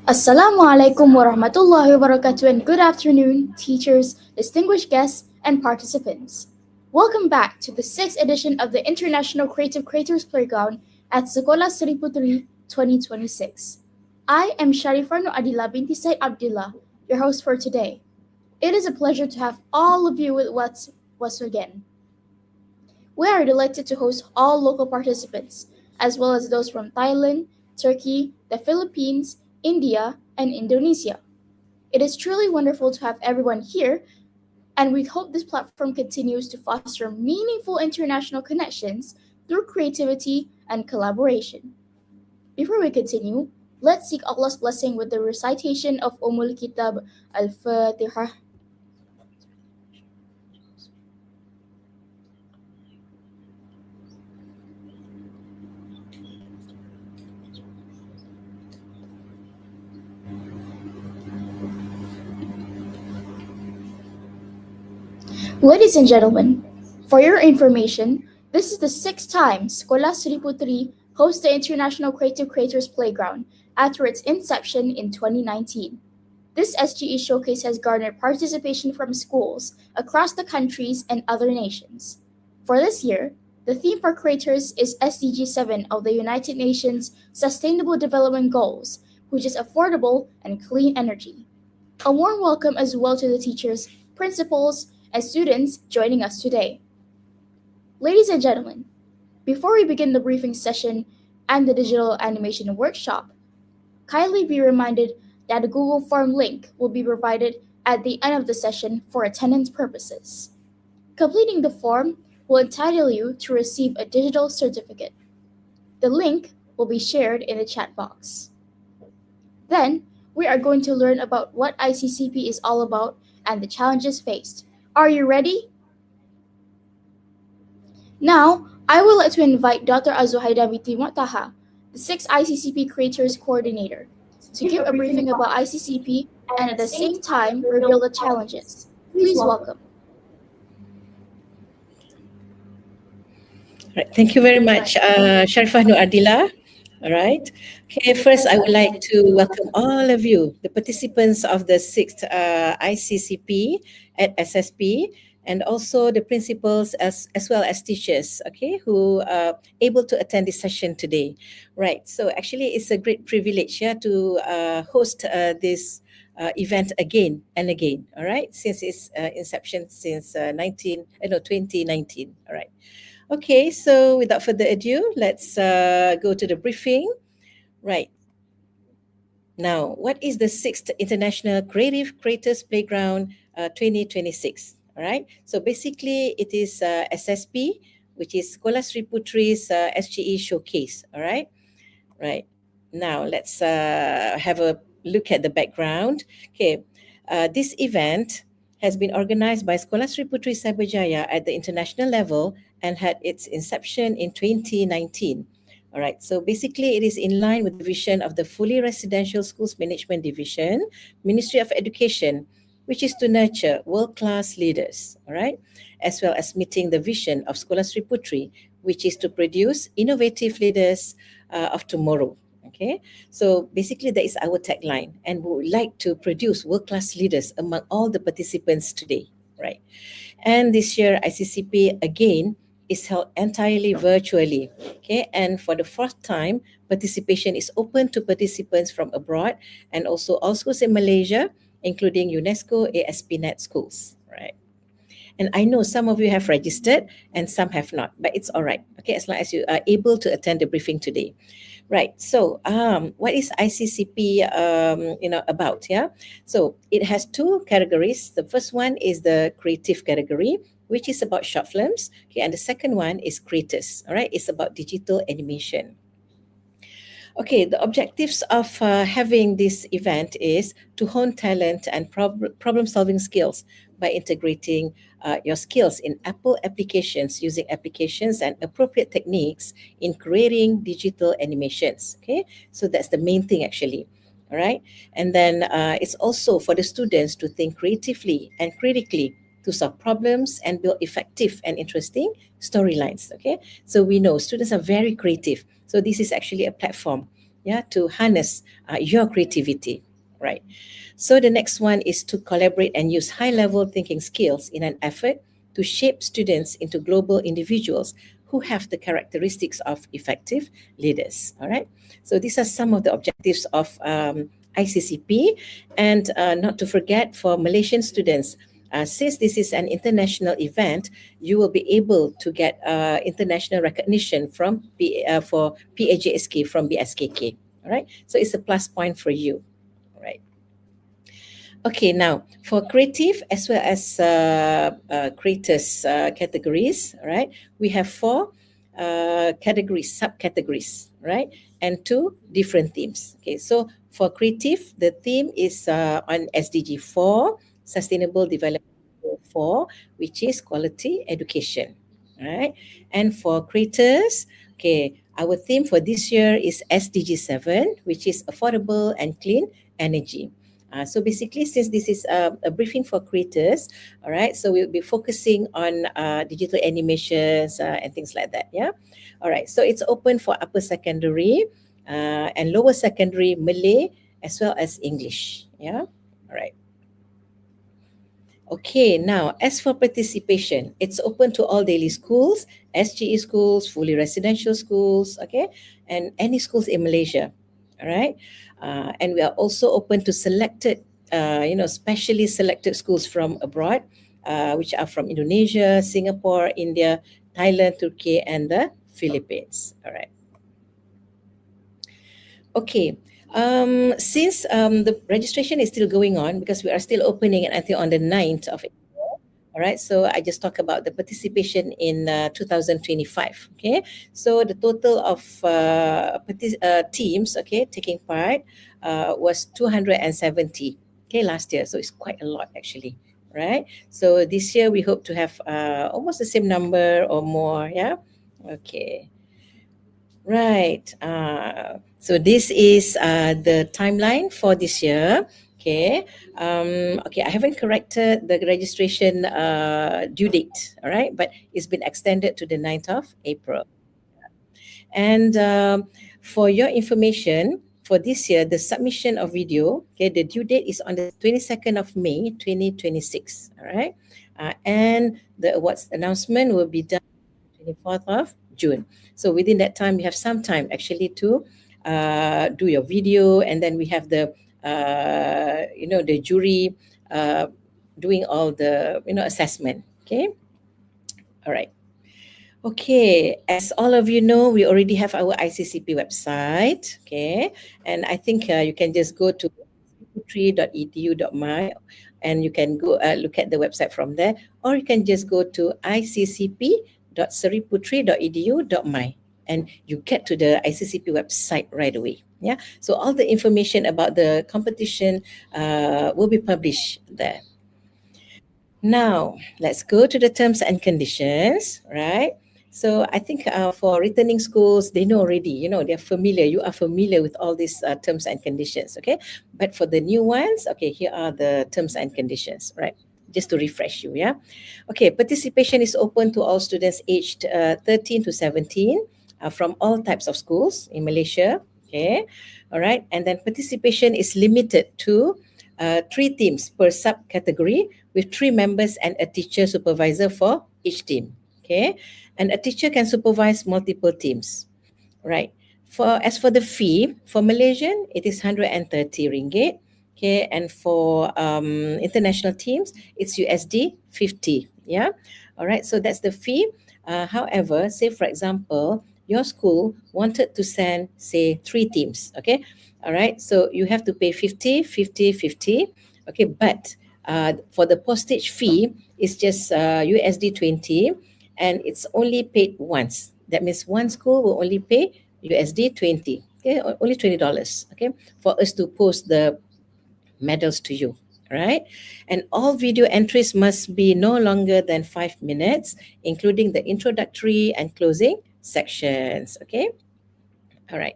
Assalamu alaikum warahmatullahi wabarakatuh and good afternoon, teachers, distinguished guests, and participants. Welcome back to the sixth edition of the International Creative Creators Playground at Sekolah Sri Putri 2026. I am Sharifah Adila binti Said Abdullah, your host for today. It is a pleasure to have all of you with us again. We are delighted to host all local participants, as well as those from Thailand, Turkey, the Philippines, India, and Indonesia. It is truly wonderful to have everyone here, and we hope this platform continues to foster meaningful international connections through creativity and collaboration. Before we continue, let's seek Allah's blessing with the recitation of Kitab Al-Fatihah. Ladies and gentlemen, for your information, this is the sixth time Sekolah Sri Putri hosts the International Creative Creators Playground after its inception in 2019. This SGE showcase has garnered participation from schools across the countries and other nations. For this year, the theme for creators is SDG 7 of the United Nations Sustainable Development Goals, which is affordable and clean energy. A warm welcome as well to the teachers, principals, and students joining us today. Ladies and gentlemen, before we begin the briefing session and the digital animation workshop, kindly be reminded that a Google Form link will be provided at the end of the session for attendance purposes. Completing the form will entitle you to receive a digital certificate. The link will be shared in the chat box. Then, we are going to learn about what ICCP is all about and the challenges faced. Are you ready? Now, I would like to invite Dr. Azuhaida Binti Mu'taha, the 6th ICCP Creators Coordinator, to give a briefing about ICCP and at the same time reveal the challenges. Please welcome. Right. Thank you very much, Sharifah Adila. All right. Okay, first I would like to welcome all of you, the participants of the sixth ICCP at SSP, and also the principals as well as teachers, okay, who are able to attend this session today. Right. So actually, it's a great privilege here to host this event again and again. All right, since its inception since 2019. All right. Okay, so without further ado, let's go to the briefing. Right. Now, what is the 6th International Creative Creators Playground 2026? All right. So basically, it is SSP, which is Sekolah Sri Putri's SGE showcase. All right. Right. Now, let's have a look at the background. Okay. This event has been organized by Sekolah Sri Putri Cyberjaya at the international level and had its inception in 2019. All right, so basically it is in line with the vision of the Fully Residential Schools Management Division, Ministry of Education, which is to nurture world-class leaders, all right, as well as meeting the vision of Sekolah Sri Putri, which is to produce innovative leaders of tomorrow. Okay, so basically that is our tagline, and we would like to produce world-class leaders among all the participants today, right? And this year, ICCP again is held entirely virtually. Okay, and for the fourth time, participation is open to participants from abroad and also all schools in Malaysia, including UNESCO ASP.NET schools. Right. And I know some of you have registered and some have not, but it's all right. Okay, as long as you are able to attend the briefing today. Right. So, what is ICCP, about? Yeah. So it has two categories. The first one is the creative category, which is about short films. Okay, and the second one is creators. All right. It's about digital animation. Okay, the objectives of having this event is to hone talent and problem-solving skills by integrating your skills in Apple applications, using applications and appropriate techniques in creating digital animations. Okay, so that's the main thing actually. All right, and then it's also for the students to think creatively and critically to solve problems and build effective and interesting storylines. Okay, so we know students are very creative. So this is actually a platform to harness your creativity, right? So the next one is to collaborate and use high-level thinking skills in an effort to shape students into global individuals who have the characteristics of effective leaders. All right. So these are some of the objectives of ICCP, and not to forget for Malaysian students. Since this is an international event, you will be able to get international recognition from for PAJSK from BSKK. All right, so it's a plus point for you. All right. Okay, now for creative as well as creators categories, right? We have four categories, subcategories, right? And two different themes. Okay, so for creative, the theme is on SDG 4, Sustainable Development Goal 4, which is quality education, right? And for creators, okay, our theme for this year is SDG 7, which is affordable and clean energy. So basically, since this is a briefing for creators, all right, so we'll be focusing on digital animations and things like that. Yeah. All right. So it's open for upper secondary and lower secondary Malay as well as English. Yeah. All right. Okay, now as for participation, it's open to all daily schools, SGE schools, fully residential schools, okay, and any schools in Malaysia. All right, and we are also open to selected, specially selected schools from abroad, which are from Indonesia, Singapore, India, Thailand, Turkey, and the Philippines. All right. Okay. Since the registration is still going on because we are still opening it until on the 9th of April. All right. So I just talk about the participation in 2025. Okay. So the total of teams, okay, taking part was 270. Okay, last year. So it's quite a lot actually. Right. So this year we hope to have almost the same number or more. Yeah. Okay. Right. So this is the timeline for this year. Okay. Okay. I haven't corrected the registration due date. All right. But it's been extended to the 9th of April. And for your information, for this year, the submission of video, okay, the due date is on the 22nd of May, 2026. All right. And the awards announcement will be done 24th of June. So within that time, you have some time actually to do your video, and then we have the jury doing all the assessment. Okay, all right. Okay, as all of you know, we already have our ICCP website. Okay, and I think you can just go to putri.edu.my and you can go look at the website from there, or you can just go to iccp.seriputri.edu.my and you get to the ICCP website right away. Yeah, so all the information about the competition will be published there. Now, let's go to the terms and conditions, right? So I think for returning schools, they know already, they're familiar. You are familiar with all these terms and conditions, okay? But for the new ones, okay, here are the terms and conditions, right? Just to refresh you, yeah? Okay, participation is open to all students aged 13 to 17 from all types of schools in Malaysia, okay? All right, and then participation is limited to 3 teams per subcategory with 3 members and a teacher supervisor for each team. Okay, and a teacher can supervise multiple teams. Right. As for the fee for Malaysian, it is 130 ringgit. Okay, and for international teams, it's USD 50. Yeah. All right. So that's the fee. However, say for example, your school wanted to send say 3 teams. Okay. All right. So you have to pay 50, 50, 50. Okay, but for the postage fee, it's just USD 20, and it's only paid once. That means one school will only pay USD 20. Okay, only $20. Okay, for us to post the medals to you. Right, and all video entries must be no longer than 5 minutes, including the introductory and closing sections. Okay, all right.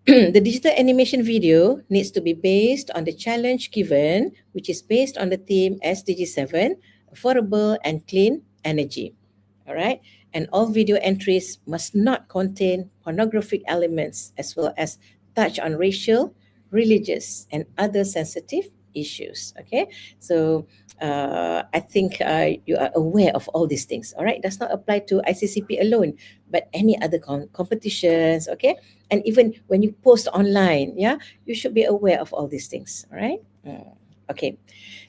The digital animation video needs to be based on the challenge given, which is based on the theme SDG 7, affordable and clean energy. All right. And all video entries must not contain pornographic elements as well as touch on racial, religious, and other sensitive issues. Okay, so I think you are aware of all these things. All right, does not apply to ICCP alone, but any other competitions. Okay, and even when you post online, yeah, you should be aware of all these things. All right. Okay,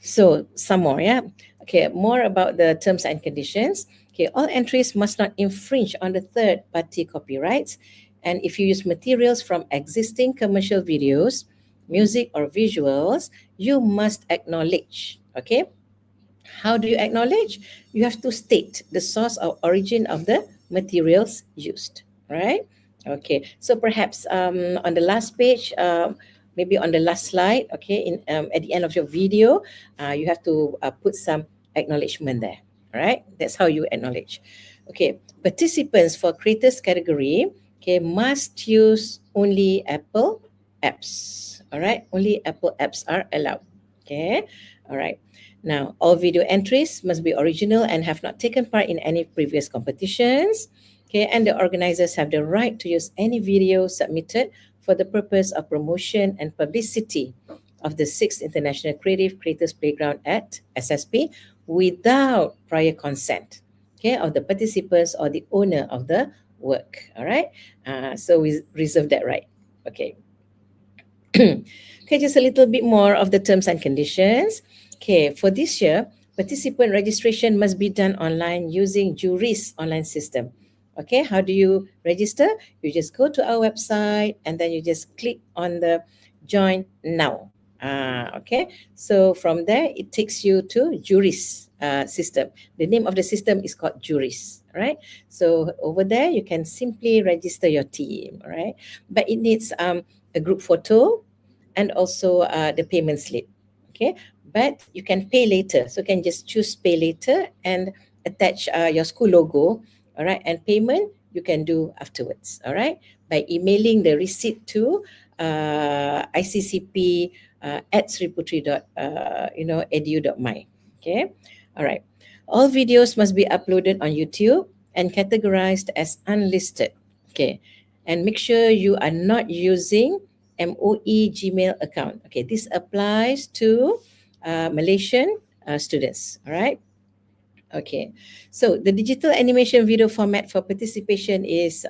so some more, yeah. Okay, more about the terms and conditions. Okay, all entries must not infringe on the third party copyrights. And if you use materials from existing commercial videos, music, or visuals, you must acknowledge. Okay, how do you acknowledge? You have to state the source or origin of the materials used, right? Okay, so perhaps on the last page, maybe on the last slide, okay, at the end of your video, you have to put some acknowledgement there, all right? That's how you acknowledge. Okay, participants for creators category, okay, must use only Apple apps, all right? Only Apple apps are allowed, okay? All right. Now, all video entries must be original and have not taken part in any previous competitions. Okay, and the organizers have the right to use any video submitted for the purpose of promotion and publicity of the 6th International Creative Creators Playground at SSP without prior consent, okay, of the participants or the owner of the work. All right. So we reserve that right. Okay. Okay, just a little bit more of the terms and conditions. Okay, for this year, participant registration must be done online using Juris online system. Okay, how do you register? You just go to our website and then you just click on the join now. Okay, so from there it takes you to Juris system. The name of the system is called Juris. Right, so over there you can simply register your team. Right, but it needs a group photo and also the payment slip. Okay, but you can pay later, so you can just choose pay later and attach your school logo. All right, and payment you can do afterwards. All right, by emailing the receipt to ICCP at sriputri.edu.my. Okay, all right. All videos must be uploaded on YouTube and categorized as unlisted. Okay, and make sure you are not using MOE Gmail account. Okay, this applies to Malaysian students. All right. Okay, so the digital animation video format for participation is,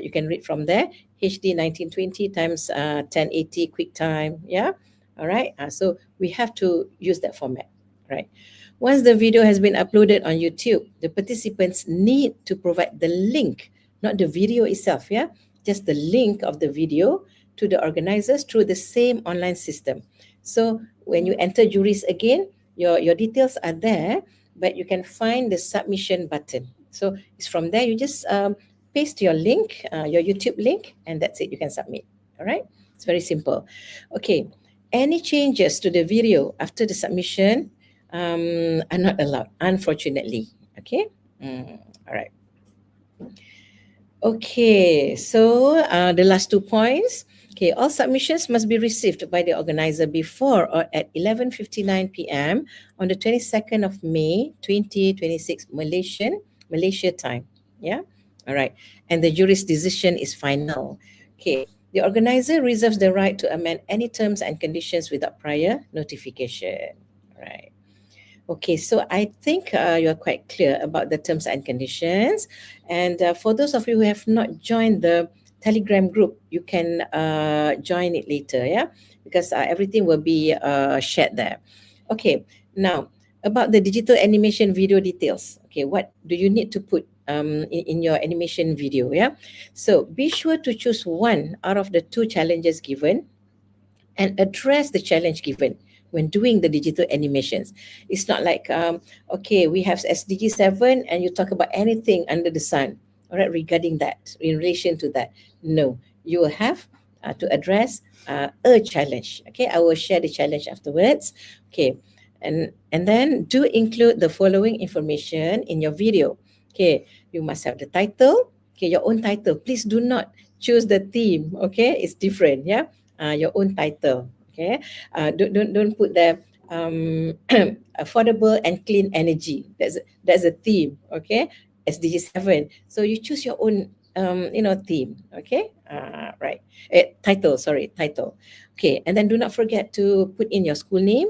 you can read from there, HD 1920 times 1080 QuickTime. Yeah, all right. So we have to use that format, right? Once the video has been uploaded on YouTube, the participants need to provide the link, not the video itself. Yeah, just the link of the video to the organizers through the same online system. So when you enter Juris again, your details are there, but you can find the submission button. So it's from there, you just paste your link, your YouTube link, and that's it. You can submit. All right. It's very simple. Okay. Any changes to the video after the submission are not allowed, unfortunately. Okay. All right. Okay. So the last 2 points. Okay, all submissions must be received by the organizer before or at 11:59 p.m. on the 22nd of May 2026 Malaysia time. Yeah, all right. And the jury's decision is final. Okay, the organizer reserves the right to amend any terms and conditions without prior notification. All right. Okay, so I think you are quite clear about the terms and conditions. And for those of you who have not joined the Telegram group, you can join it later, yeah, because everything will be shared there. Okay, now about the digital animation video details. Okay, what do you need to put in your animation video? Yeah, so be sure to choose one out of the 2 challenges given and address the challenge given when doing the digital animations. It's not like, okay, we have SDG 7 and you talk about anything under the sun, all right, regarding that, in relation to that. No, you will have to address a challenge. Okay, I will share the challenge afterwards. Okay, and then do include the following information in your video. Okay, you must have the title, okay, your own title. Please do not choose the theme, okay, it's different, yeah. Your own title. Okay, don't put the affordable and clean energy. That's a theme. Okay, SDG 7. So you choose your own theme. Okay, right. Title, sorry, title. Okay, and then do not forget to put in your school name.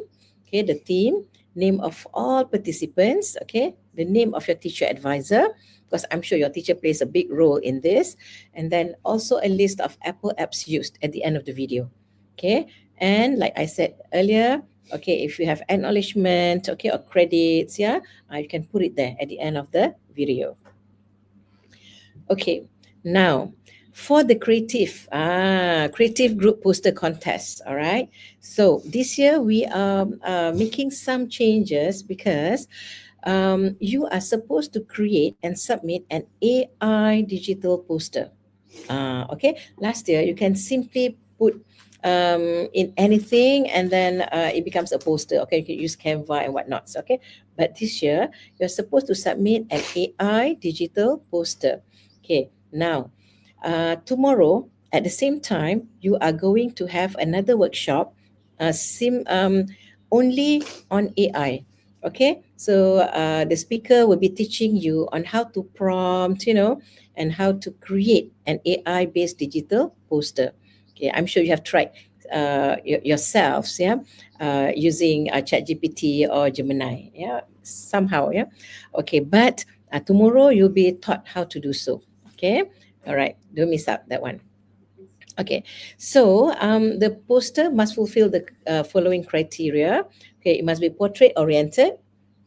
Okay, the theme, name of all participants. Okay, the name of your teacher advisor, because I'm sure your teacher plays a big role in this, and then also a list of Apple apps used at the end of the video. Okay, and like I said earlier, okay, if you have acknowledgement, okay, or credits, yeah, you can put it there at the end of the video. Okay, now for the creative group poster contest. All right. So this year we are making some changes because you are supposed to create and submit an AI digital poster. Okay, last year you can simply put in anything and then it becomes a poster. Okay, you can use Canva and whatnot. Okay, but this year you're supposed to submit an AI digital poster. Okay, now tomorrow at the same time you are going to have another workshop, only on AI. Okay, so the speaker will be teaching you on how to prompt, and how to create an AI based digital poster. Okay, I'm sure you have tried yourselves, yeah, using ChatGPT or Gemini, yeah, somehow, yeah. Okay, but tomorrow you'll be taught how to do so. Okay, all right, don't miss out that one. Okay, so the poster must fulfill the following criteria. Okay, it must be portrait oriented,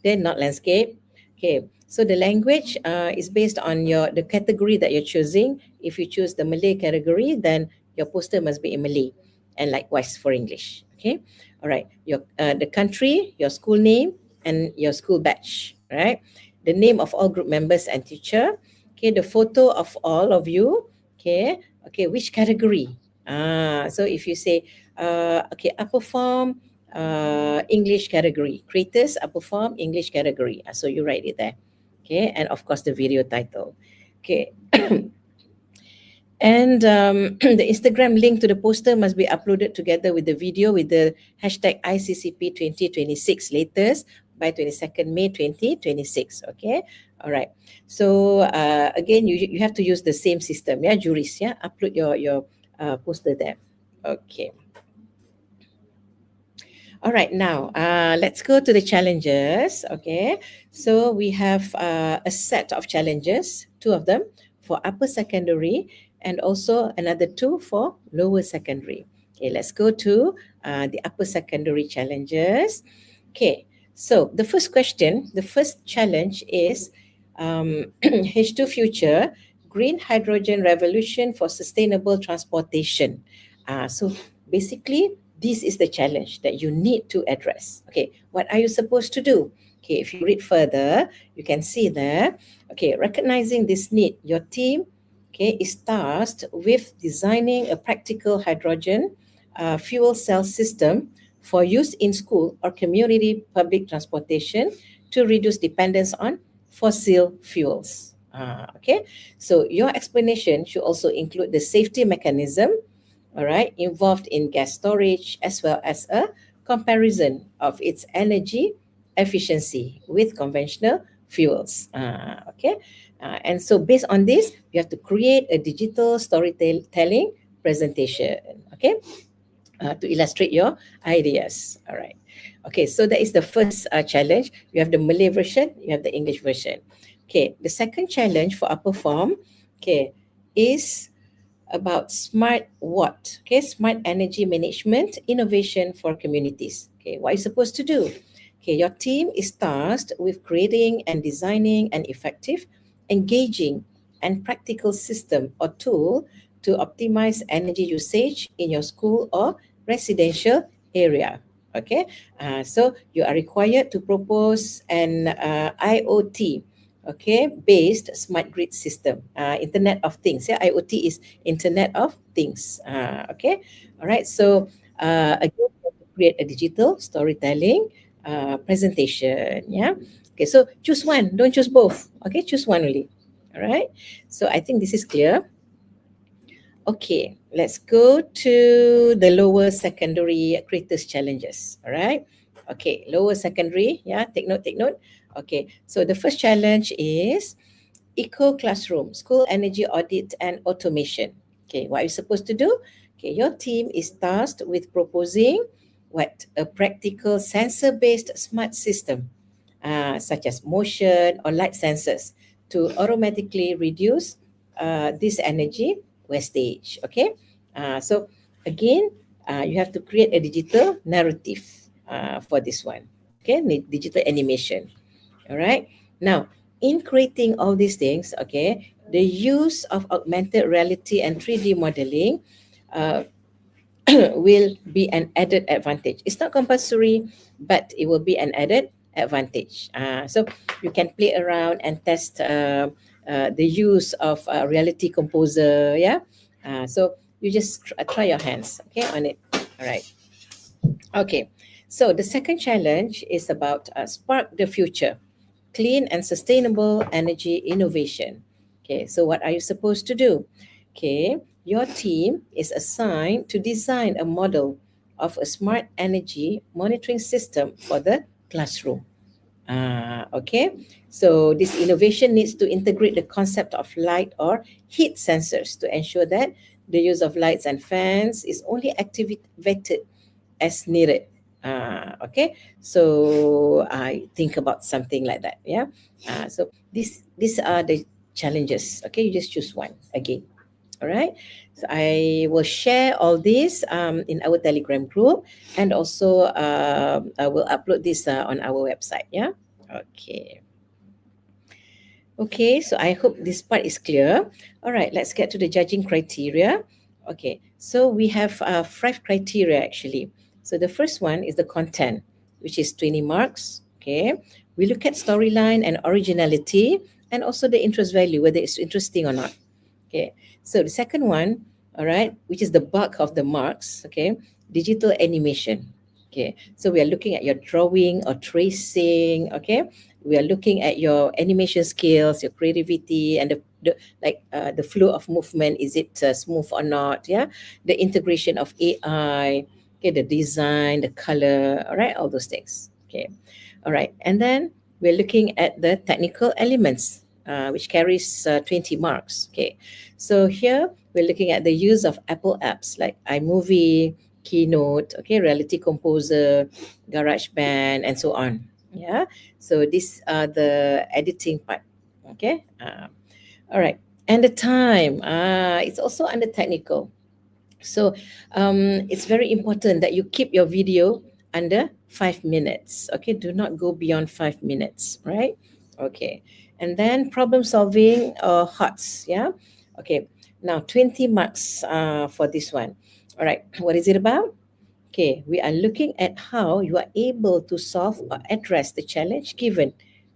then not landscape. Okay, so the language is based on the category that you're choosing. If you choose the Malay category, then your poster must be in Malay, and likewise for English. Okay, all right. Your the country, your school name, and your school badge. Right, the name of all group members and teacher. Okay, the photo of all of you. Okay, okay, which category? So if you say, okay, upper form, English category, creators, upper form, English category. So you write it there. Okay, and of course the video title. Okay. And the Instagram link to the poster must be uploaded together with the video with the hashtag ICCP 2026 latest by 22nd May 2026. Okay. All right. So again, you have to use the same system. Yeah, Juris. Yeah, upload your poster there. Okay. All right, now let's go to the challenges. Okay, so we have a set of challenges, two of them for upper secondary and also another two for lower secondary. Okay, let's go to the upper secondary challenges. Okay, so the first question, the first challenge is H2 Future Green Hydrogen Revolution for Sustainable Transportation. So basically, this is the challenge that you need to address. Okay, what are you supposed to do? Okay, if you read further, you can see there. Okay, recognizing this need, your team, okay, is tasked with designing a practical hydrogen fuel cell system for use in school or community public transportation to reduce dependence on fossil fuels. Okay, so your explanation should also include the safety mechanism, all right, involved in gas storage as well as a comparison of its energy efficiency with conventional fuels. Okay, and so based on this, you have to create a digital storytelling presentation. Okay, to illustrate your ideas. All right. Okay, so that is the first challenge. You have the Malay version, you have the English version. Okay, the second challenge for upper form, okay, is about smart what? Okay, smart energy management innovation for communities. Okay, what are you supposed to do? Okay, your team is tasked with creating and designing an effective, engaging, and practical system or tool to optimize energy usage in your school or residential area. Okay, so you are required to propose an IoT, okay, based smart grid system, Internet of Things. Yeah, IoT is Internet of Things. Okay, all right. So again, you have to create a digital storytelling presentation. Yeah. Okay, so choose one. Don't choose both. Okay, choose one only. All right. So I think this is clear. Okay, let's go to the lower secondary creators challenges. All right. Okay, lower secondary. Yeah, take note, take note. Okay, so the first challenge is Eco Classroom, School Energy Audit and Automation. Okay, what are you supposed to do? Okay, your team is tasked with proposing what? A practical sensor-based smart system, such as motion or light sensors, to automatically reduce this energy wastage. Okay, so again, you have to create a digital narrative for this one. Okay, digital animation. All right. Now, in creating all these things, okay, the use of augmented reality and 3D modeling uh, will be an added advantage. It's not compulsory, but it will be an added advantage. So you can play around and test the use of Reality Composer. Yeah. So you just try your hands, okay, on it. All right. Okay. So the second challenge is about spark the future, clean and sustainable energy innovation. Okay, so what are you supposed to do? Okay, your team is assigned to design a model of a smart energy monitoring system for the classroom. Okay, so this innovation needs to integrate the concept of light or heat sensors to ensure that the use of lights and fans is only activated as needed. Okay, so I think about something like that. Yeah. So these are the challenges. Okay, you just choose one again. All right. So I will share all this in our Telegram group, and also I will upload this on our website. Yeah. Okay. Okay, so I hope this part is clear. All right, let's get to the judging criteria. Okay, so we have five criteria actually. So the first one is the content, which is 20 marks. Okay, we look at storyline and originality, and also the interest value, whether it's interesting or not. Okay, so the second one, all right, which is the bulk of the marks, okay, digital animation. Okay, so we are looking at your drawing or tracing, okay, we are looking at your animation skills, your creativity, and the flow of movement. Is it smooth or not? Yeah, the integration of AI, okay, the design, the color, all right, all those things. Okay, all right, and then we're looking at the technical elements, which carries 20 marks. Okay, so here we're looking at the use of Apple apps like iMovie, Keynote, okay, Reality Composer, GarageBand, and so on. Yeah, so these are the editing part. Okay, all right, and the time. It's also under technical. So it's very important that you keep your video under 5 minutes. Okay, do not go beyond 5 minutes, right? Okay, and then problem solving or HOTS. Yeah, okay. Now 20 marks for this one. All right, what is it about? Okay, we are looking at how you are able to solve or address the challenge given.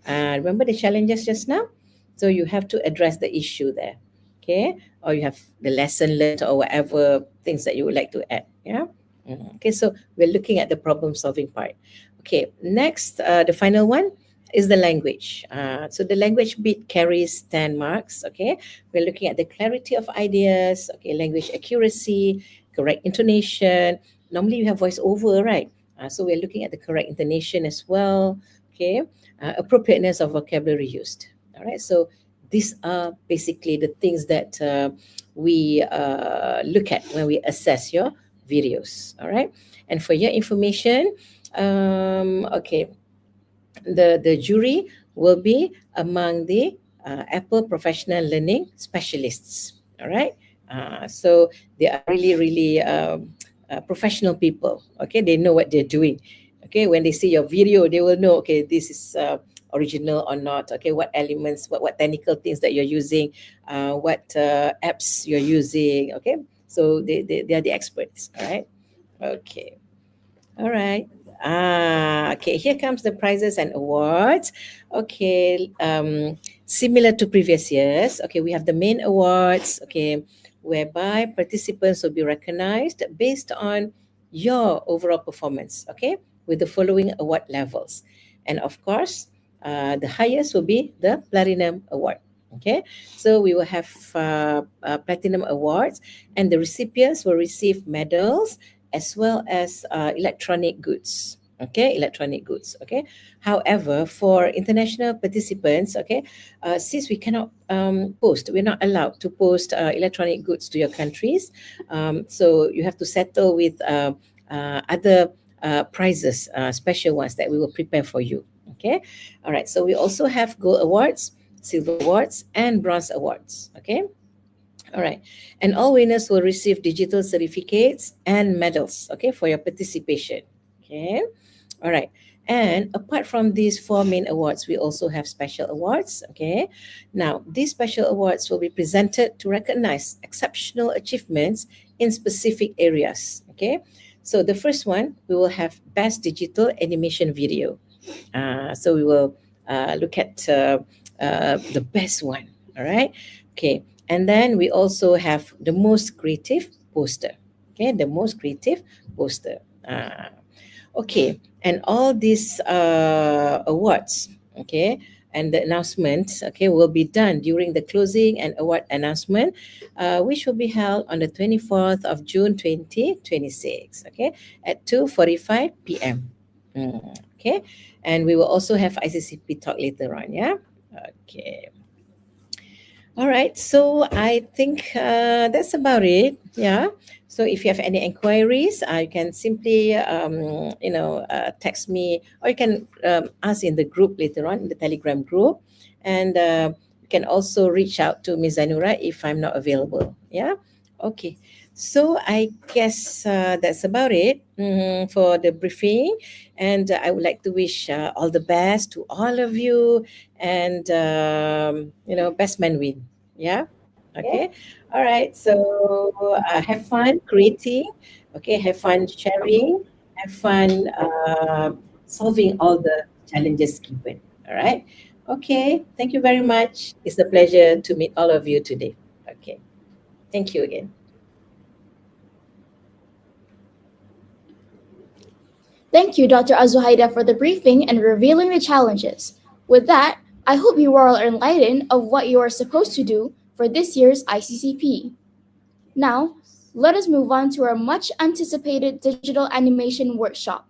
Remember the challenges just now? So you have to address the issue there. Okay, or you have the lesson learned or whatever things that you would like to add. Yeah. Okay, so we're looking at the problem solving part. Okay, next, the final one is the language. So the language bit carries 10 marks. Okay, we're looking at the clarity of ideas, okay, language accuracy, correct intonation. Normally you have voiceover, right? So we're looking at the correct intonation as well. Okay, appropriateness of vocabulary used. All right, so these are basically the things that we look at when we assess your videos. All right, and for your information, okay, the jury will be among the Apple professional learning specialists. All right, so they are really professional people. Okay, they know what they're doing. Okay, when they see your video, they will know. Okay, this is original or not. Okay, what elements, what technical things that you're using, what apps you're using. Okay, so they are the experts. All right. Okay. All right. Okay. Here comes the prizes and awards. Okay. Similar to previous years. Okay, we have the main awards. Okay, whereby participants will be recognized based on your overall performance. Okay, with the following award levels, and of course, the highest will be the platinum award. Okay, so we will have platinum awards, and the recipients will receive medals as well as electronic goods. okay, electronic goods. Okay, however, for international participants, okay, since we cannot post, we're not allowed to post electronic goods to your countries, so you have to settle with other prizes, special ones that we will prepare for you. Okay, all right, so we also have gold awards, silver awards, and bronze awards. Okay, all right. And all winners will receive digital certificates and medals, okay, for your participation. Okay. All right. And apart from these four main awards, we also have special awards. Okay. Now, these special awards will be presented to recognize exceptional achievements in specific areas. Okay. So the first one, we will have Best Digital Animation Video. So we will look at the best one. All right. Okay. And then we also have the most creative poster. Okay. The most creative poster. Okay. And all these awards, okay, and the announcement, okay, will be done during the closing and award announcement, which will be held on the 24th of June 2026, okay, at 2:45 p.m. Okay, and we will also have ICCP talk later on, yeah? Okay. All right, so I think that's about it. Yeah. So if you have any inquiries, you can simply, text me, or you can ask in the group later on, in the Telegram group, and you can also reach out to Ms. Zanura if I'm not available. Yeah. Okay. So I guess that's about it for the briefing, and I would like to wish all the best to all of you, and best man win. Yeah. Okay. All right. So have fun creating. Okay. Have fun sharing. Have fun solving all the challenges given. All right. Okay. Thank you very much. It's a pleasure to meet all of you today. Okay. Thank you again. Thank you, Dr. Azuhaida, for the briefing and revealing the challenges. With that, I hope you are all enlightened of what you are supposed to do for this year's ICCP. Now, let us move on to our much anticipated digital animation workshop.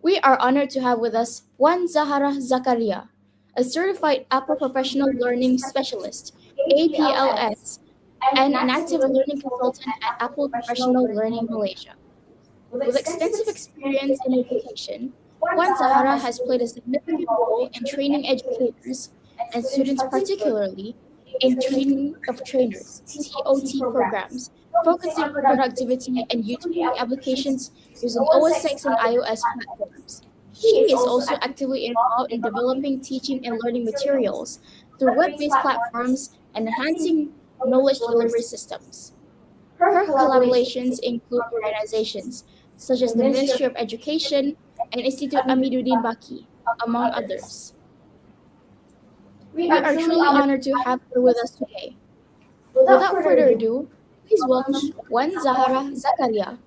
We are honored to have with us Juan Zahara Zakaria, a certified Apple Professional Learning Specialist, APLS, and an active learning consultant at Apple Professional Learning Malaysia. With extensive experience in education, Juan Zahara has played a significant role in training educators and students, particularly in training of trainers, TOT programs, focusing on productivity and utility applications using OS 6 and iOS platforms. She is also actively involved in developing teaching and learning materials through web-based platforms and enhancing knowledge delivery systems. Her collaborations include organizations such as the Ministry of Education and Institute Amiduddin Baki, among others. We are truly honored to have her with us today. Without further ado, please welcome Juan Zahara Zakaria.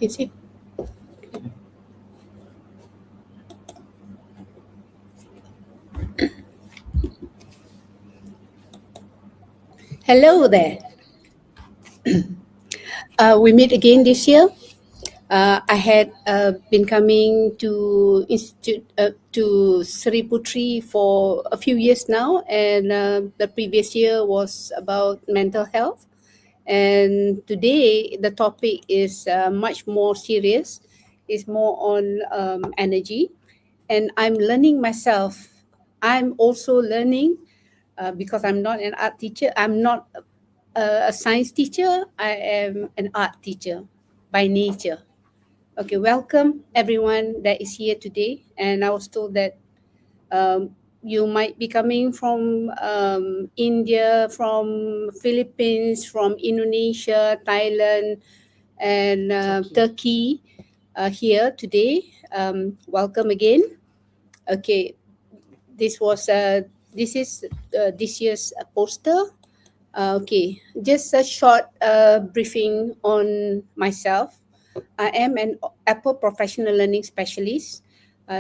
Is it? Hello there. We meet again this year. I had been coming to Institute to Sri Putri for a few years now, and the previous year was about mental health. And today the topic is much more serious. It's more on energy, and I'm learning myself. I'm also learning because I'm not an art teacher. I'm not a science teacher. I am an art teacher by nature. Okay, welcome everyone that is here today. And I was told that you might be coming from India, from Philippines, from Indonesia, Thailand, and Turkey here today. Welcome again. Okay, this is this year's poster. Okay, just a short briefing on myself. I am an Apple Professional Learning Specialist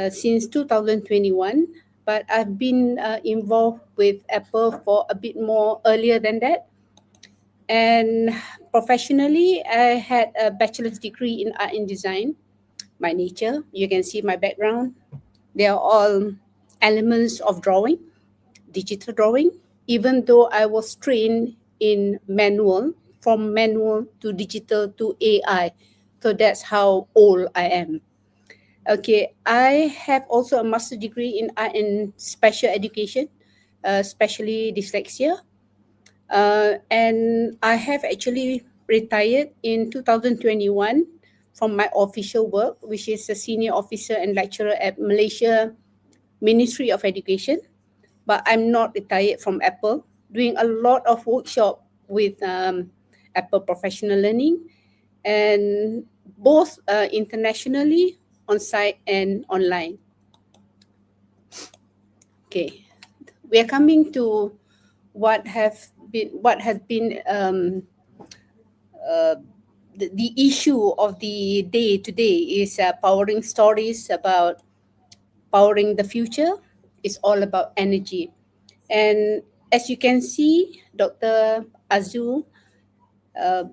since 2021. but I've been involved with Apple for a bit more earlier than that. And professionally, I had a bachelor's degree in art and design. My nature, you can see my background. They are all elements of drawing, digital drawing, even though I was trained in manual, from manual to digital to AI. So that's how old I am. Okay, I have also a master's degree in art and special education, especially dyslexia. And I have actually retired in 2021 from my official work, which is a senior officer and lecturer at Malaysia Ministry of Education. But I'm not retired from Apple, doing a lot of workshop with Apple Professional Learning, and both internationally, on site and online. Okay, we are coming to what has been the issue of the day today is powering stories about powering the future. Is all about energy. And as you can see, Dr. Azu uh,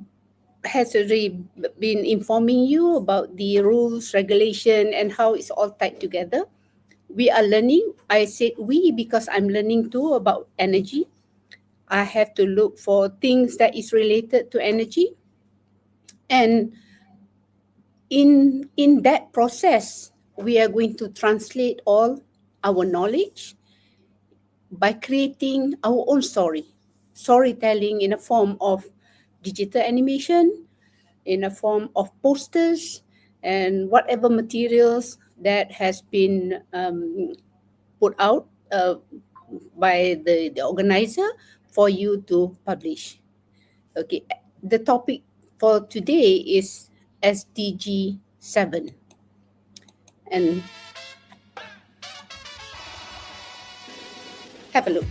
has already been informing you about the rules, regulation, and how it's all tied together. We are learning. I said we because I'm learning too about energy. I have to look for things that is related to energy. And in that process, we are going to translate all our knowledge by creating our own storytelling in a form of digital animation, in a form of posters, and whatever materials that has been put out by the organizer for you to publish. Okay, the topic for today is SDG 7. And have a look.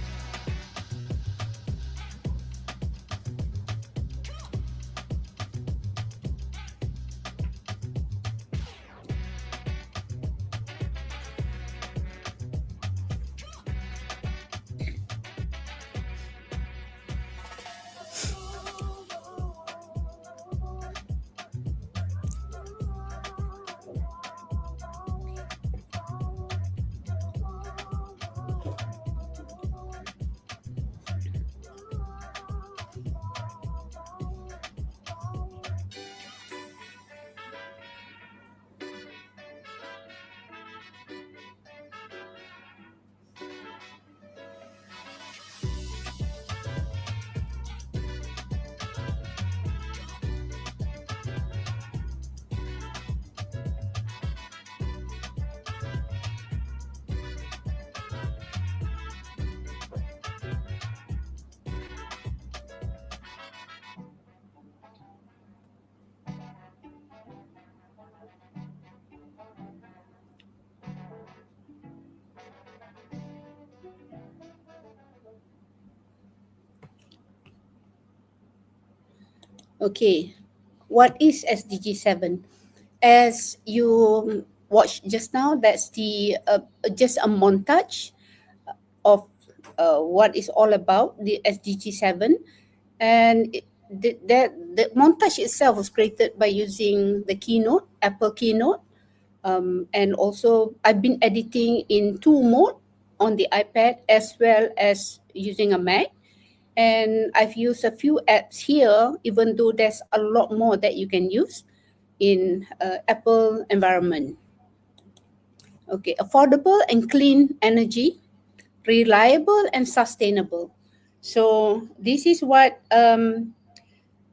Okay, what is SDG 7? As you watched just now, that's the just a montage of what is all about the SDG 7. And the montage itself was created by using the Keynote, Apple Keynote. And also, I've been editing in two mode on the iPad as well as using a Mac. And I've used a few apps here, even though there's a lot more that you can use in Apple environment. Okay, affordable and clean energy, reliable and sustainable. So this is what the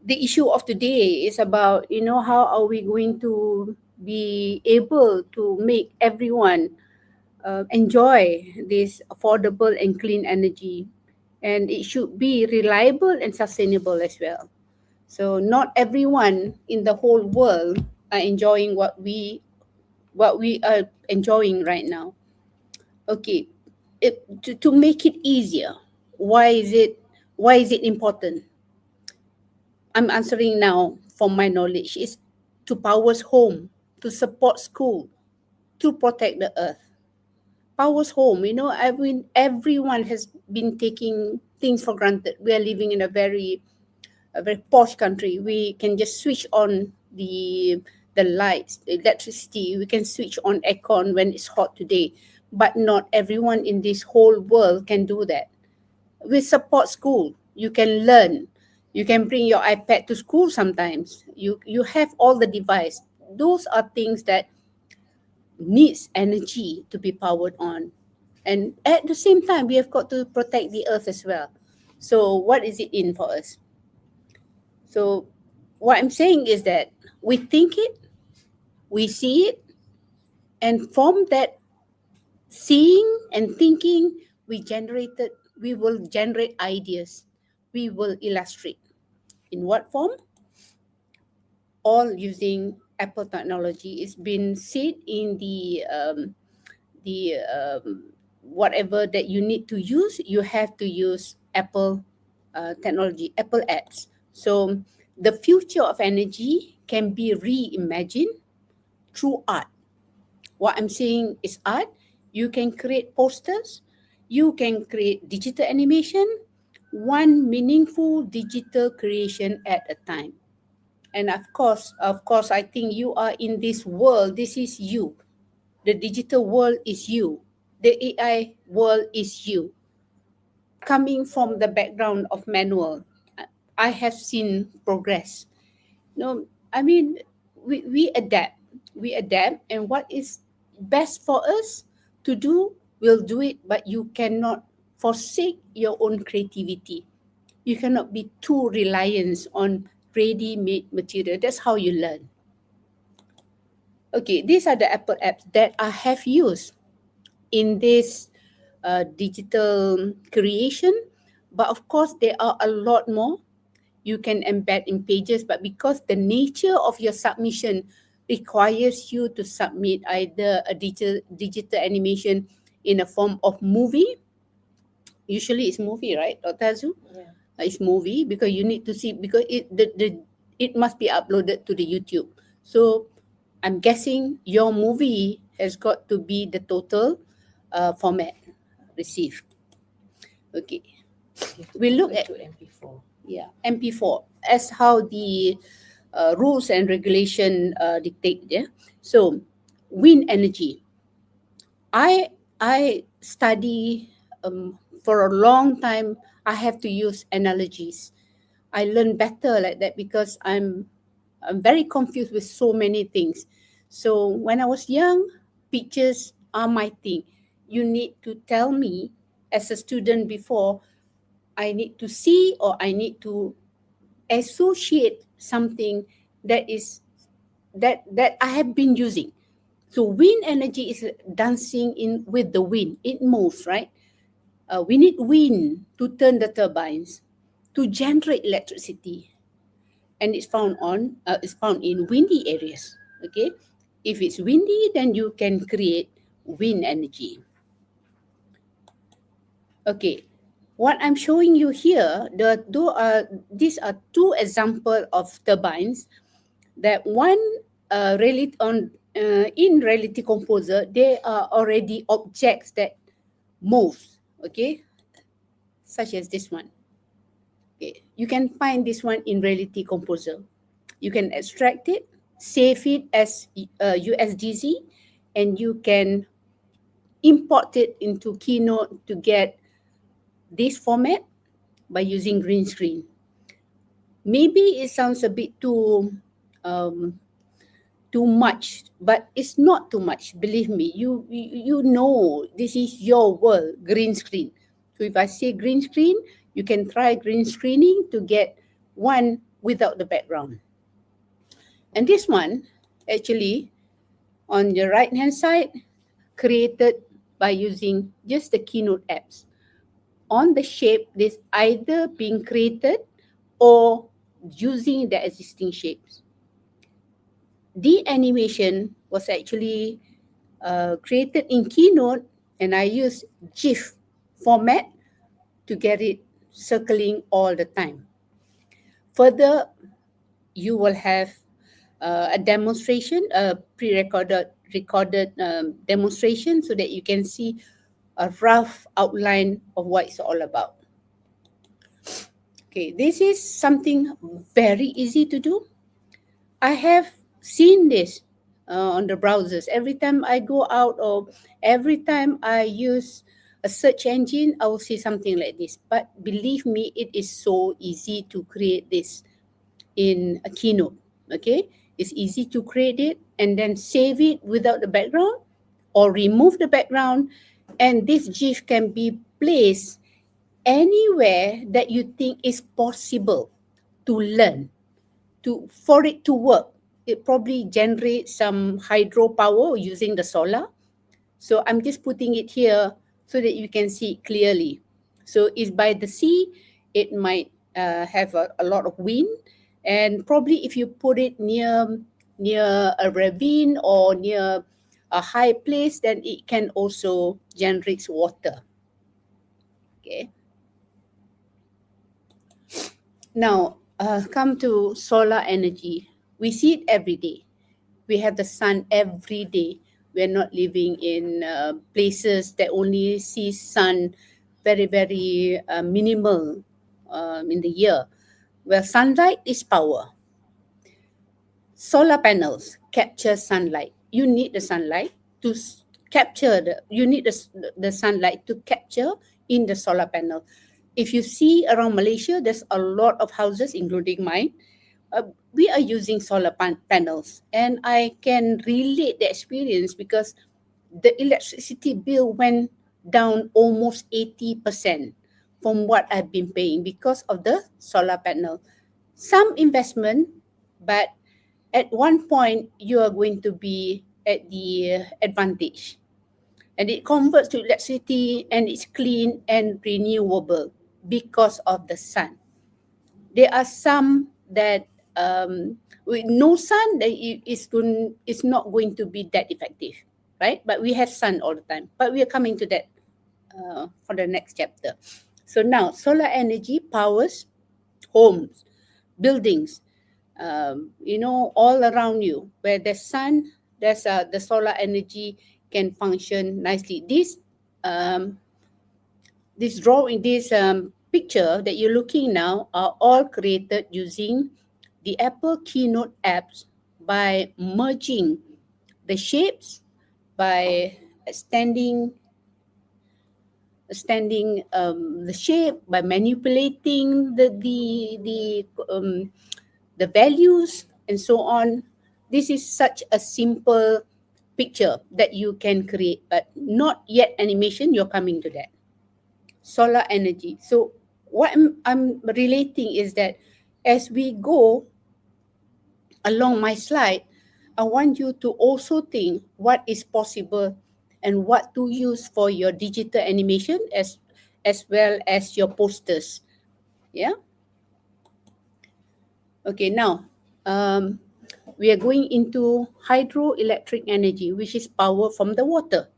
issue of today is about. You know, how are we going to be able to make everyone enjoy this affordable and clean energy, and it should be reliable and sustainable as well. So not everyone in the whole world are enjoying what we are enjoying right now. Okay, to make it easier, why is it important? I'm answering now from my knowledge. Is to power home, to support school, to protect the earth. powers home. Everyone has been taking things for granted. We are living in a very posh country. We can just switch on the lights, the electricity. We can switch on aircon when it's hot today, but not everyone in this whole world can do that. We support school. You can learn. You can bring your iPad to school sometimes. You have all the device. Those are things that needs energy to be powered on. And at the same time, we have got to protect the earth as well. So what is it in for us? So what I'm saying is that we think it, we see it, and from that seeing and thinking, we will generate ideas. We will illustrate. In what form? All using Apple technology. It's been said in the whatever that you need to use, you have to use Apple technology, Apple apps. So the future of energy can be reimagined through art. What I'm saying is art. You can create posters, you can create digital animation, one meaningful digital creation at a time. And of course, I think you are in this world. This is you. The digital world is you. The AI world is you. Coming from the background of manual, I have seen progress. No, I mean, we adapt. We adapt, and what is best for us to do, we'll do it, but you cannot forsake your own creativity. You cannot be too reliant on ready-made material. That's how you learn. Okay, these are the Apple apps that I have used in this digital creation. But of course, there are a lot more you can embed in pages. But because the nature of your submission requires you to submit either a digital animation in a form of movie, usually it's movie, right, Dr. Azu? Yeah. It's movie because you need to see, because it must be uploaded to the YouTube. So I'm guessing your movie has got to be the total format received. Okay, we look at to MP4. MP4 as how the rules and regulation dictate. Yeah. So wind energy. I study for a long time. I have to use analogies. I learn better like that because I'm very confused with so many things. So when I was young, pictures are my thing. You need to tell me as a student before, I need to see or I need to associate something that is that I have been using. So wind energy is dancing in with the wind. It moves, right? We need wind to turn the turbines to generate electricity, and it's found in windy areas. Okay, if it's windy, then you can create wind energy. Okay, what I'm showing you here, these are two examples of turbines. That one in Reality Composer, they are already objects that move. Okay, such as this one. Okay, you can find this one in Reality Composer. You can extract it, save it as USDZ, and you can import it into Keynote to get this format by using green screen. Maybe it sounds a bit too much, but it's not too much. Believe me, you know this is your world, green screen. So if I say green screen, you can try green screening to get one without the background. And this one, actually, on the right-hand side, created by using just the Keynote apps. On the shape, this either being created or using the existing shapes. The animation was actually created in Keynote, and I used GIF format to get it circling all the time. Further, you will have a demonstration, a pre-recorded recorded demonstration so that you can see a rough outline of what it's all about. Okay, this is something very easy to do. I have seen this on the browsers. Every time I go out or every time I use a search engine, I will see something like this. But believe me, it is so easy to create this in a Keynote. Okay, it's easy to create it and then save it without the background or remove the background, and this GIF can be placed anywhere that you think is possible to learn, for it to work. It probably generates some hydropower using the solar. So I'm just putting it here so that you can see it clearly. So it's by the sea, it might have a lot of wind, and probably if you put it near a ravine or near a high place, then it can also generate water. Okay. Now, come to solar energy. We see it every day. We have the sun every day. We're not living in places that only see sun very, very minimal in the year. Well, sunlight is power. Solar panels capture sunlight. You need the sunlight to capture you need the sunlight to capture in the solar panel. If you see around Malaysia, there's a lot of houses, including mine. We are using solar panels, and I can relate the experience because the electricity bill went down almost 80% from what I've been paying because of the solar panel. Some investment, but at one point you are going to be at the advantage, and it converts to electricity and it's clean and renewable because of the sun. There are some that with no sun, it's not going to be that effective, right? But we have sun all the time. But we are coming to that for the next chapter. So now, solar energy powers homes, buildings, all around you. Where there's sun, there's the solar energy can function nicely. This drawing, this picture that you're looking now are all created using the Apple Keynote apps by merging the shapes, by extending the shape, by manipulating the values and so on. This is such a simple picture that you can create, but not yet animation. You're coming to that. Solar energy. So what I'm relating is that as we go along my slide, I want you to also think what is possible and what to use for your digital animation as well as your posters. Yeah. Okay, now we are going into hydroelectric energy, which is power from the water.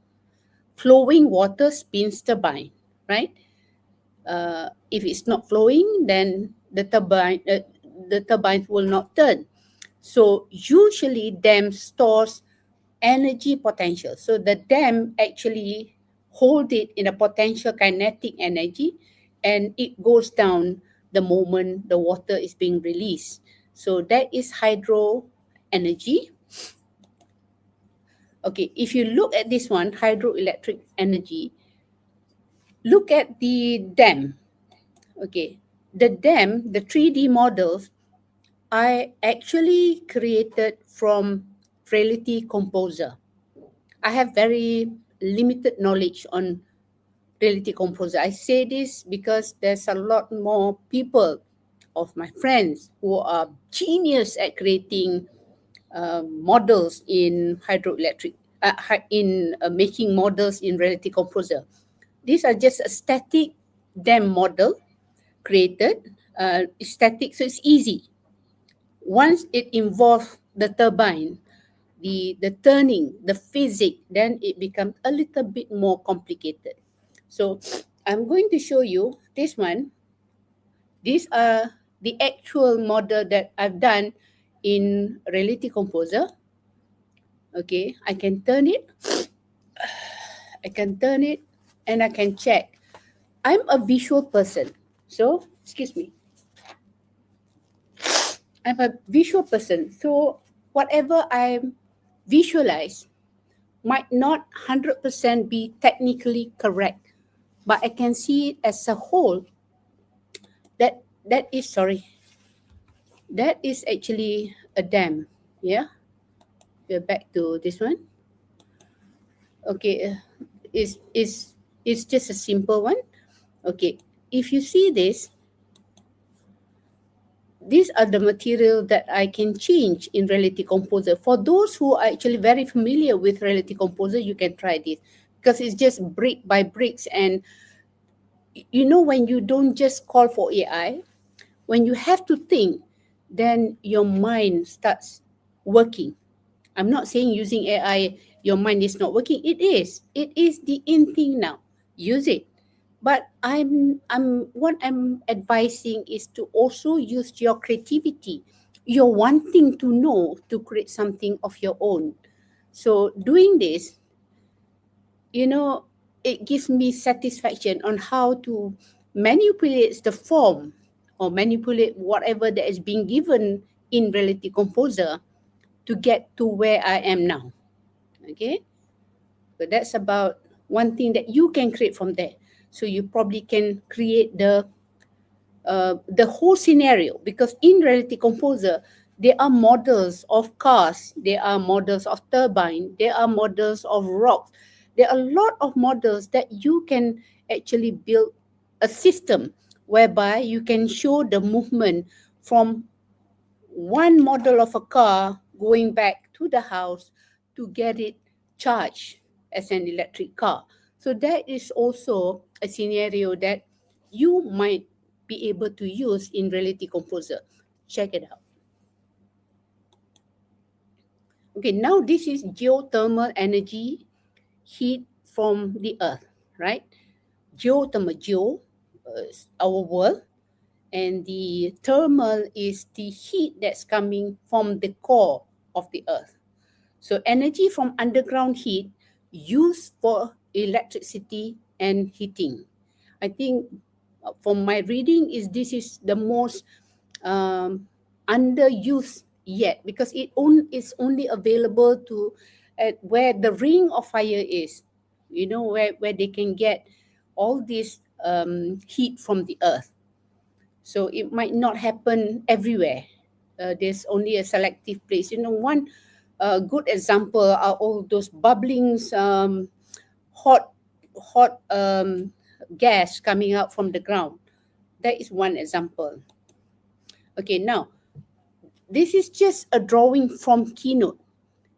Flowing water spins turbine, right? If it's not flowing, then the turbine will not turn. So usually dam stores energy potential. So the dam actually hold it in a potential kinetic energy, and it goes down the moment the water is being released. So that is hydro energy. Okay, if you look at this one, hydroelectric energy, look at the dam. Okay, the dam, the 3D models, I actually created from Reality Composer. I have very limited knowledge on Reality Composer. I say this because there's a lot more people of my friends who are genius at creating models in hydroelectric, making models in Reality Composer. These are just a static dam model created, static, so it's easy. Once it involves the turbine, the turning, the physics, then it becomes a little bit more complicated. So I'm going to show you this one. These are the actual model that I've done in Reality Composer. Okay, I can turn it, and I can check. I'm a visual person. So, excuse me. I'm a visual person. So, whatever I visualize might not 100% be technically correct, but I can see it as a whole. That is actually a dam. Yeah, we're back to this one. Okay, it's just a simple one. Okay, if you see this, these are the material that I can change in Reality Composer. For those who are actually very familiar with Reality Composer, you can try this because it's just brick by bricks. And you know, when you don't just call for AI, when you have to think, then your mind starts working. I'm not saying using AI, your mind is not working. It is. It is the in thing now. Use it. But what I'm advising is to also use your creativity, your wanting to know to create something of your own. So doing this, you know, it gives me satisfaction on how to manipulate the form or manipulate whatever that is being given in Reality Composer to get to where I am now. Okay, so that's about one thing that you can create from there. So you probably can create the whole scenario, because in Reality Composer there are models of cars, there are models of turbine, there are models of rocks, there are a lot of models that you can actually build a system whereby you can show the movement from one model of a car going back to the house to get it charged as an electric car. So that is also a scenario that you might be able to use in Reality Composer. Check it out. Okay, now this is geothermal energy, heat from the earth, right? Geothermal, is our world, and the thermal is the heat that's coming from the core of the earth. So energy from underground heat used for electricity and heating. I think from my reading is this is the most underused yet, because it's only available to at where the ring of fire is, you know, where they can get all this heat from the earth. So it might not happen everywhere. There's only a selective place. You know, one good example are all those bubbling hot gas coming out from the ground. That is one example. Okay, now this is just a drawing from Keynote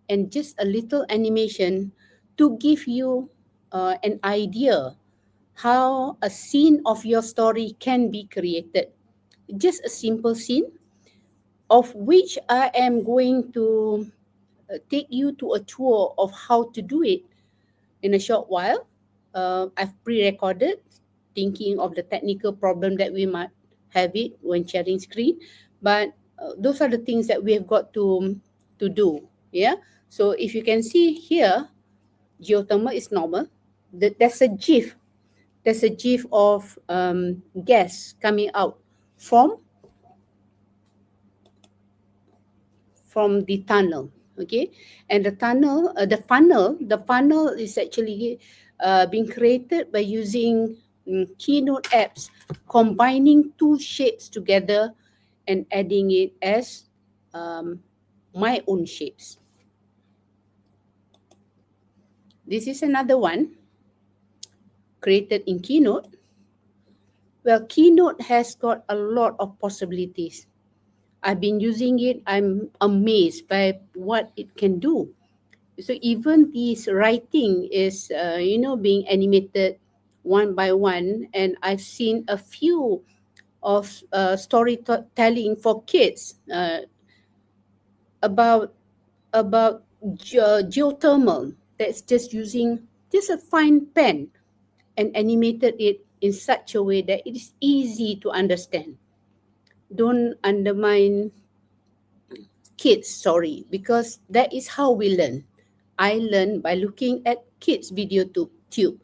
and just a little animation to give you an idea how a scene of your story can be created. Just a simple scene of which I am going to take you to a tour of how to do it in a short while. I've pre-recorded, thinking of the technical problem that we might have it when sharing screen, but those are the things that we have got to do. Yeah. So if you can see here, geothermal is normal. There's a GIF. There's a GIF of gas coming out from the tunnel. Okay, and the funnel is actually being created by using Keynote apps, combining two shapes together and adding it as my own shapes. This is another one created in Keynote. Well, Keynote has got a lot of possibilities. I've been using it. I'm amazed by what it can do. So even this writing is, being animated one by one, and I've seen a few of storytelling for kids about geothermal. That's just using just a fine pen and animated it in such a way that it is easy to understand. Don't undermine kids, sorry, because that is how we learn. I learn by looking at kids' video tube.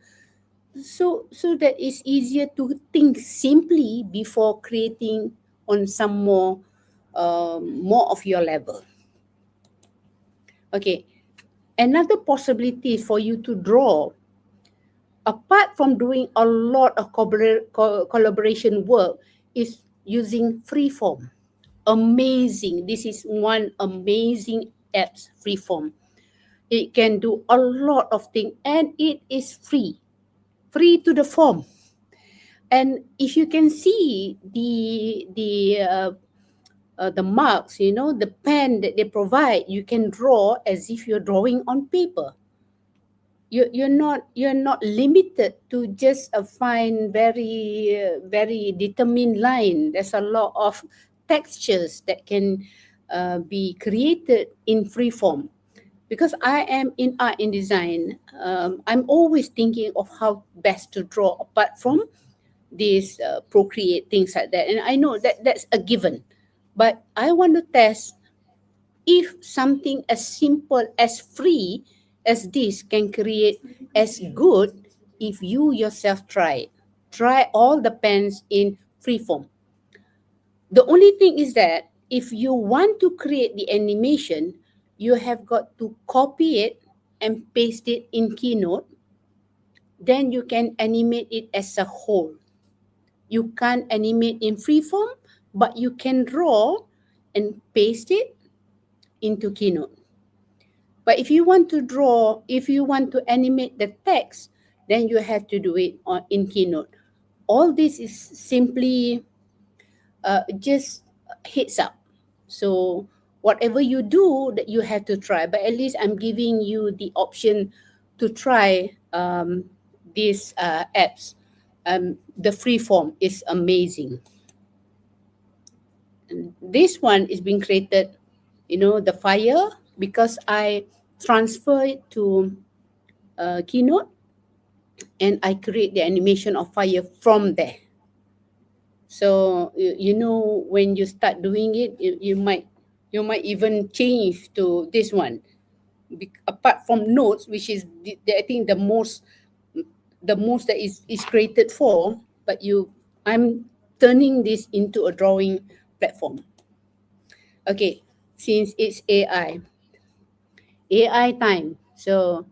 So that it's easier to think simply before creating on some more of your level. Okay, another possibility for you to draw, apart from doing a lot of collaboration work, is using freeform. Amazing. This is one amazing apps, freeform. It can do a lot of things and it is free to the form. And if you can see the marks, the pen that they provide, you can draw as if you're drawing on paper. You're not limited to just a fine, very determined line. There's a lot of textures that can be created in free form. Because I am in art and design, I'm always thinking of how best to draw apart from these Procreate, things like that. And I know that that's a given. But I want to test if something as simple as free as this can create as good if you yourself try it. Try all the pens in free form. The only thing is that if you want to create the animation, you have got to copy it and paste it in Keynote. Then you can animate it as a whole. You can't animate in free form, but you can draw and paste it into Keynote. But if you want to animate the text, then you have to do it in Keynote. All this is simply just heads up. So whatever you do, that you have to try. But at least I'm giving you the option to try these apps. The free form is amazing. And this one is being created, the fire, because I transfer it to Keynote and I create the animation of fire from there. So when you start doing it, you might even change to this one. Apart from notes, which is I think the most that is created for, but I'm turning this into a drawing platform. Okay, since it's AI time. So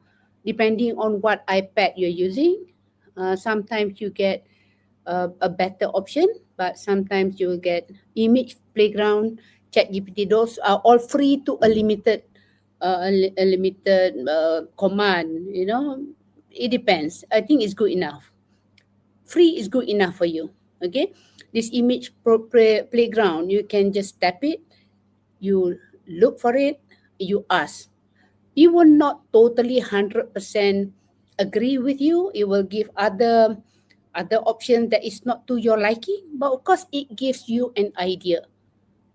depending on what iPad you're using, sometimes you get a better option, but sometimes you will get Image Playground, ChatGPT. Those are all free to a limited command. It depends. I think it's good enough. Free is good enough for you. Okay, this Image Playground, you can just tap it, you look for it, you ask. It will not totally 100% agree with you. It will give other option that is not to your liking, but of course it gives you an idea.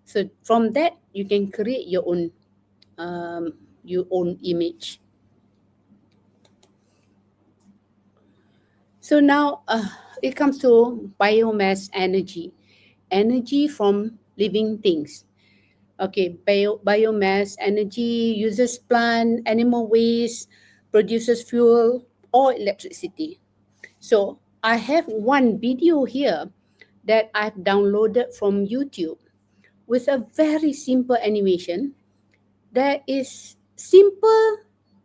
So from that you can create your own image. So now it comes to biomass energy from living things. Okay, biomass energy uses plant, animal waste, produces fuel or electricity. So I have one video here that I've downloaded from YouTube with a very simple animation that is simple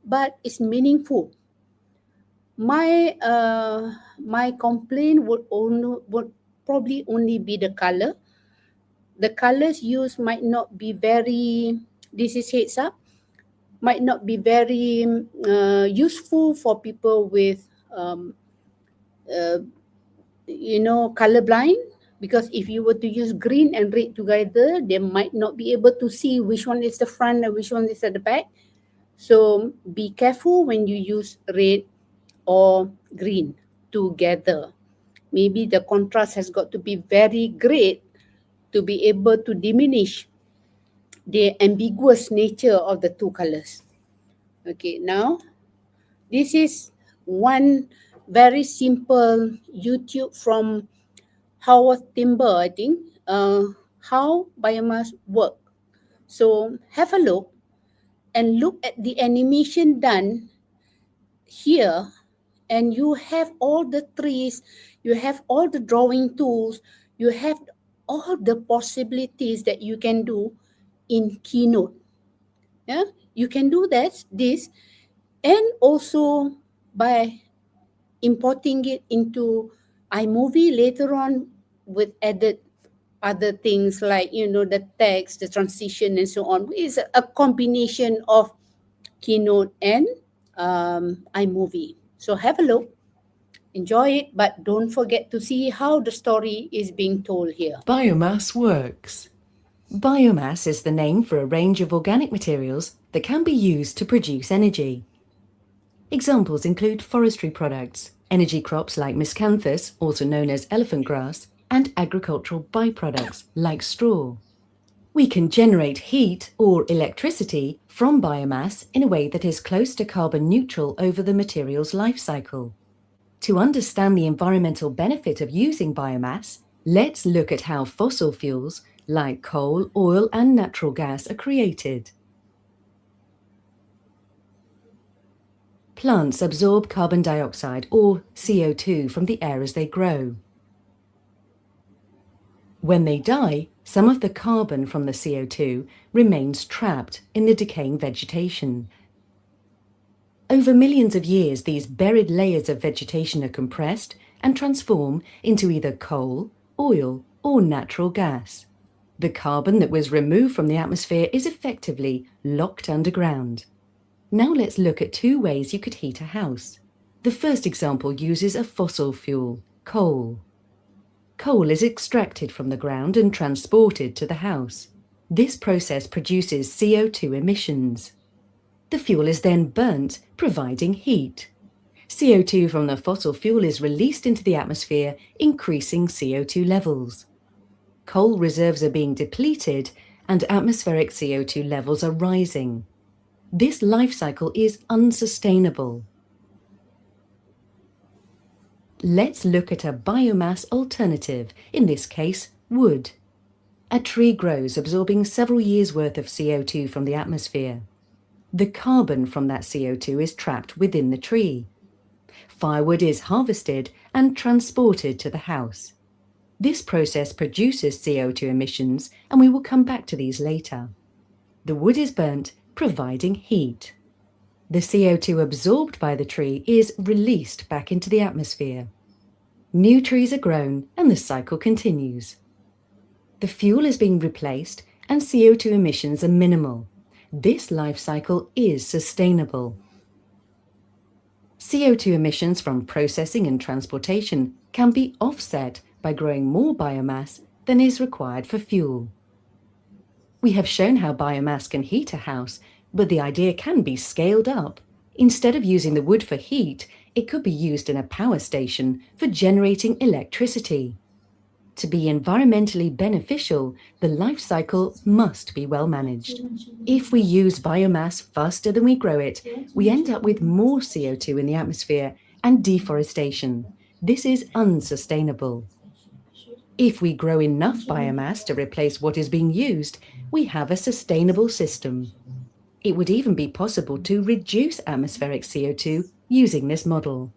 but is meaningful. My complaint would probably only be the color. The colors used might not be very, this is heads up, might not be very useful for people with colorblind, because if you were to use green and red together, they might not be able to see which one is the front and which one is at the back. So be careful when you use red or green together. Maybe the contrast has got to be very great to be able to diminish the ambiguous nature of the two colors. Okay, now this is one very simple YouTube from Howard Timber, I think, how biomass work. So have a look. and look at the animation done here, and you have all the trees, you have all the drawing tools, you have all the possibilities that you can do in Keynote. Yeah, you can do this, and also by importing it into iMovie later on with added other things like the text, the transition, and so on. Is a combination of Keynote and iMovie. So have a look, enjoy it, but don't forget to see how the story is being told here. Biomass works. Biomass is the name for a range of organic materials that can be used to produce energy. Examples include forestry products, energy crops like miscanthus, also known as elephant grass, and agricultural byproducts like straw. We can generate heat or electricity from biomass in a way that is close to carbon neutral over the material's life cycle. To understand the environmental benefit of using biomass, let's look at how fossil fuels like coal, oil, and natural gas are created. Plants absorb carbon dioxide or CO2 from the air as they grow. When they die, some of the carbon from the CO2 remains trapped in the decaying vegetation. Over millions of years, these buried layers of vegetation are compressed and transform into either coal, oil, or natural gas. The carbon that was removed from the atmosphere is effectively locked underground. Now let's look at two ways you could heat a house. The first example uses a fossil fuel, coal. Coal is extracted from the ground and transported to the house. This process produces CO2 emissions. The fuel is then burnt, providing heat. CO2 from the fossil fuel is released into the atmosphere, increasing CO2 levels. Coal reserves are being depleted and atmospheric CO2 levels are rising. This life cycle is unsustainable. Let's look at a biomass alternative, in this case, wood. A tree grows, absorbing several years' worth of CO2 from the atmosphere. The carbon from that CO2 is trapped within the tree. Firewood is harvested and transported to the house. This process produces CO2 emissions, and we will come back to these later. The wood is burnt, providing heat. The CO2 absorbed by the tree is released back into the atmosphere. New trees are grown, and the cycle continues. The fuel is being replaced, and CO2 emissions are minimal. This life cycle is sustainable. CO2 emissions from processing and transportation can be offset by growing more biomass than is required for fuel. We have shown how biomass can heat a house, but the idea can be scaled up. Instead of using the wood for heat, it could be used in a power station for generating electricity. To be environmentally beneficial, the life cycle must be well managed. If we use biomass faster than we grow it, we end up with more CO2 in the atmosphere and deforestation. This is unsustainable. If we grow enough biomass to replace what is being used, we have a sustainable system. It would even be possible to reduce atmospheric CO2 using this model.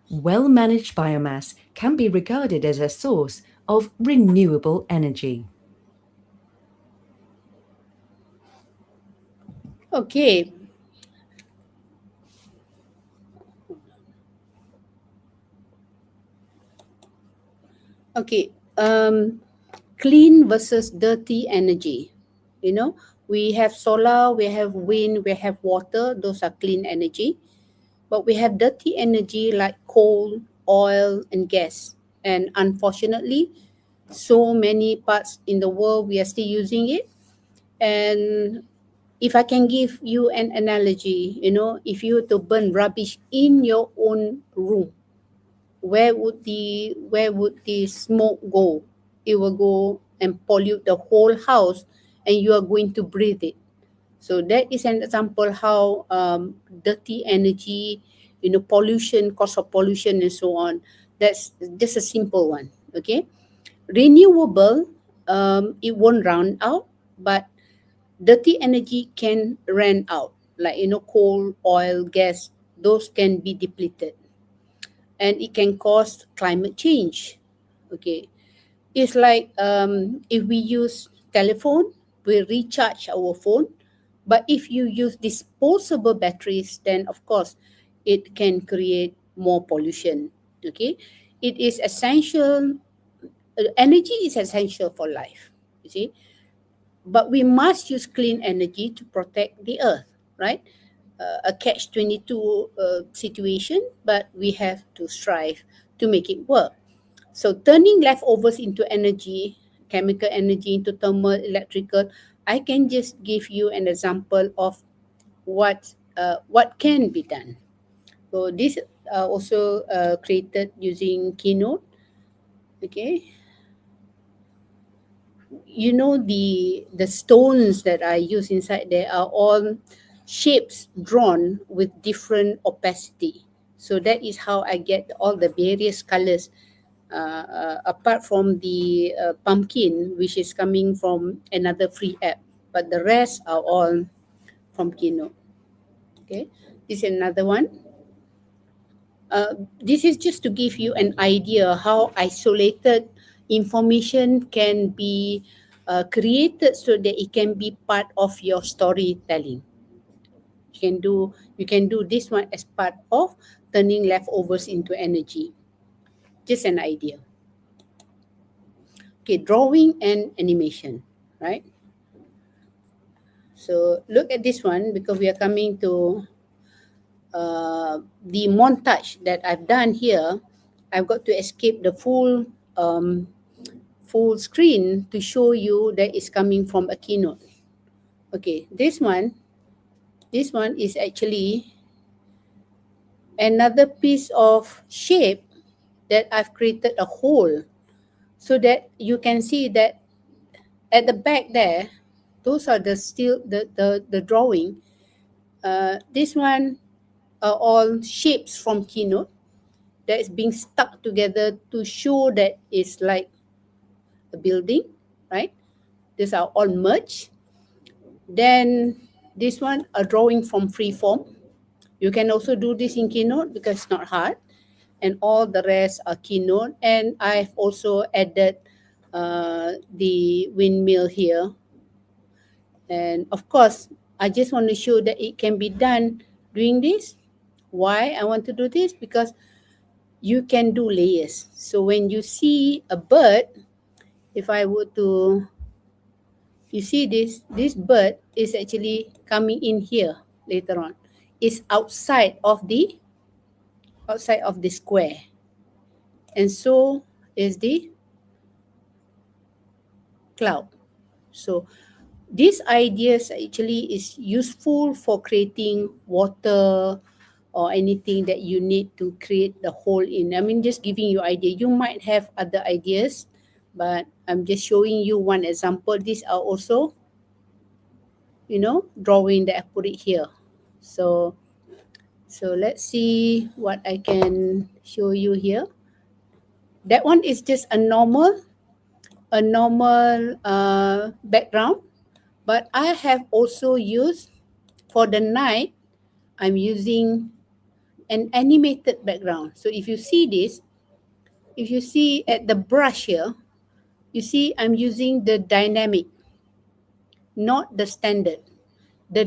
Well-managed biomass can be regarded as a source of renewable energy. Okay. Okay. Clean versus dirty energy. We have solar, we have wind, we have water. Those are clean energy. But we have dirty energy like coal, oil, and gas. And unfortunately, so many parts in the world we are still using it. And if I can give you an analogy, if you were to burn rubbish in your own room, where would the smoke go? It will go and pollute the whole house, and you are going to breathe it. So that is an example how dirty energy, pollution, cost of pollution, and so on. That's just a simple one. Okay, renewable, it won't round out, but dirty energy can run out, like coal, oil, gas. Those can be depleted, and it can cause climate change. Okay, it's like if we use telephone, we recharge our phone, but if you use disposable batteries, then of course it can create more pollution. Okay, it is essential. Energy is essential for life. You see, but we must use clean energy to protect the earth, right? A catch 22 situation, but we have to strive to make it work. So turning leftovers into energy, chemical energy into thermal, electrical, I can just give you an example of what can be done. So this also created using Keynote. Okay, the stones that I use inside there are all shapes drawn with different opacity. So that is how I get all the various colors. Apart from the pumpkin, which is coming from another free app, but the rest are all from Keynote. Okay, this is another one. This is just to give you an idea how isolated information can be created so that it can be part of your storytelling. You can do this one as part of turning leftovers into energy. Just an idea. Okay, drawing and animation, right? So look at this one, because we are coming to the montage that I've done here. I've got to escape the full screen to show you that it's coming from a Keynote. Okay, this one is actually another piece of shape that I've created a hole, so that you can see that at the back there, those are the drawing. This one are all shapes from Keynote that is being stuck together to show that it's like a building, right? These are all merged. Then this one, a drawing from Freeform. You can also do this in Keynote because it's not hard. And all the rest are Keynote. And I've also added the windmill here. And of course, I just want to show that it can be done doing this. Why I want to do this? Because you can do layers. So when you see a bird, if I were to, you see this bird is actually coming in here later on. It's outside of the square. And so is the cloud. So these ideas actually is useful for creating water or anything that you need to create the whole in. I mean, just giving you idea. You might have other ideas, but I'm just showing you one example. These are also, drawing that I put it here. So let's see what I can show you here. That one is just a normal background, but I have also used, for the night, I'm using an animated background. So if you see at the brush here, you see I'm using the dynamic, not the standard. The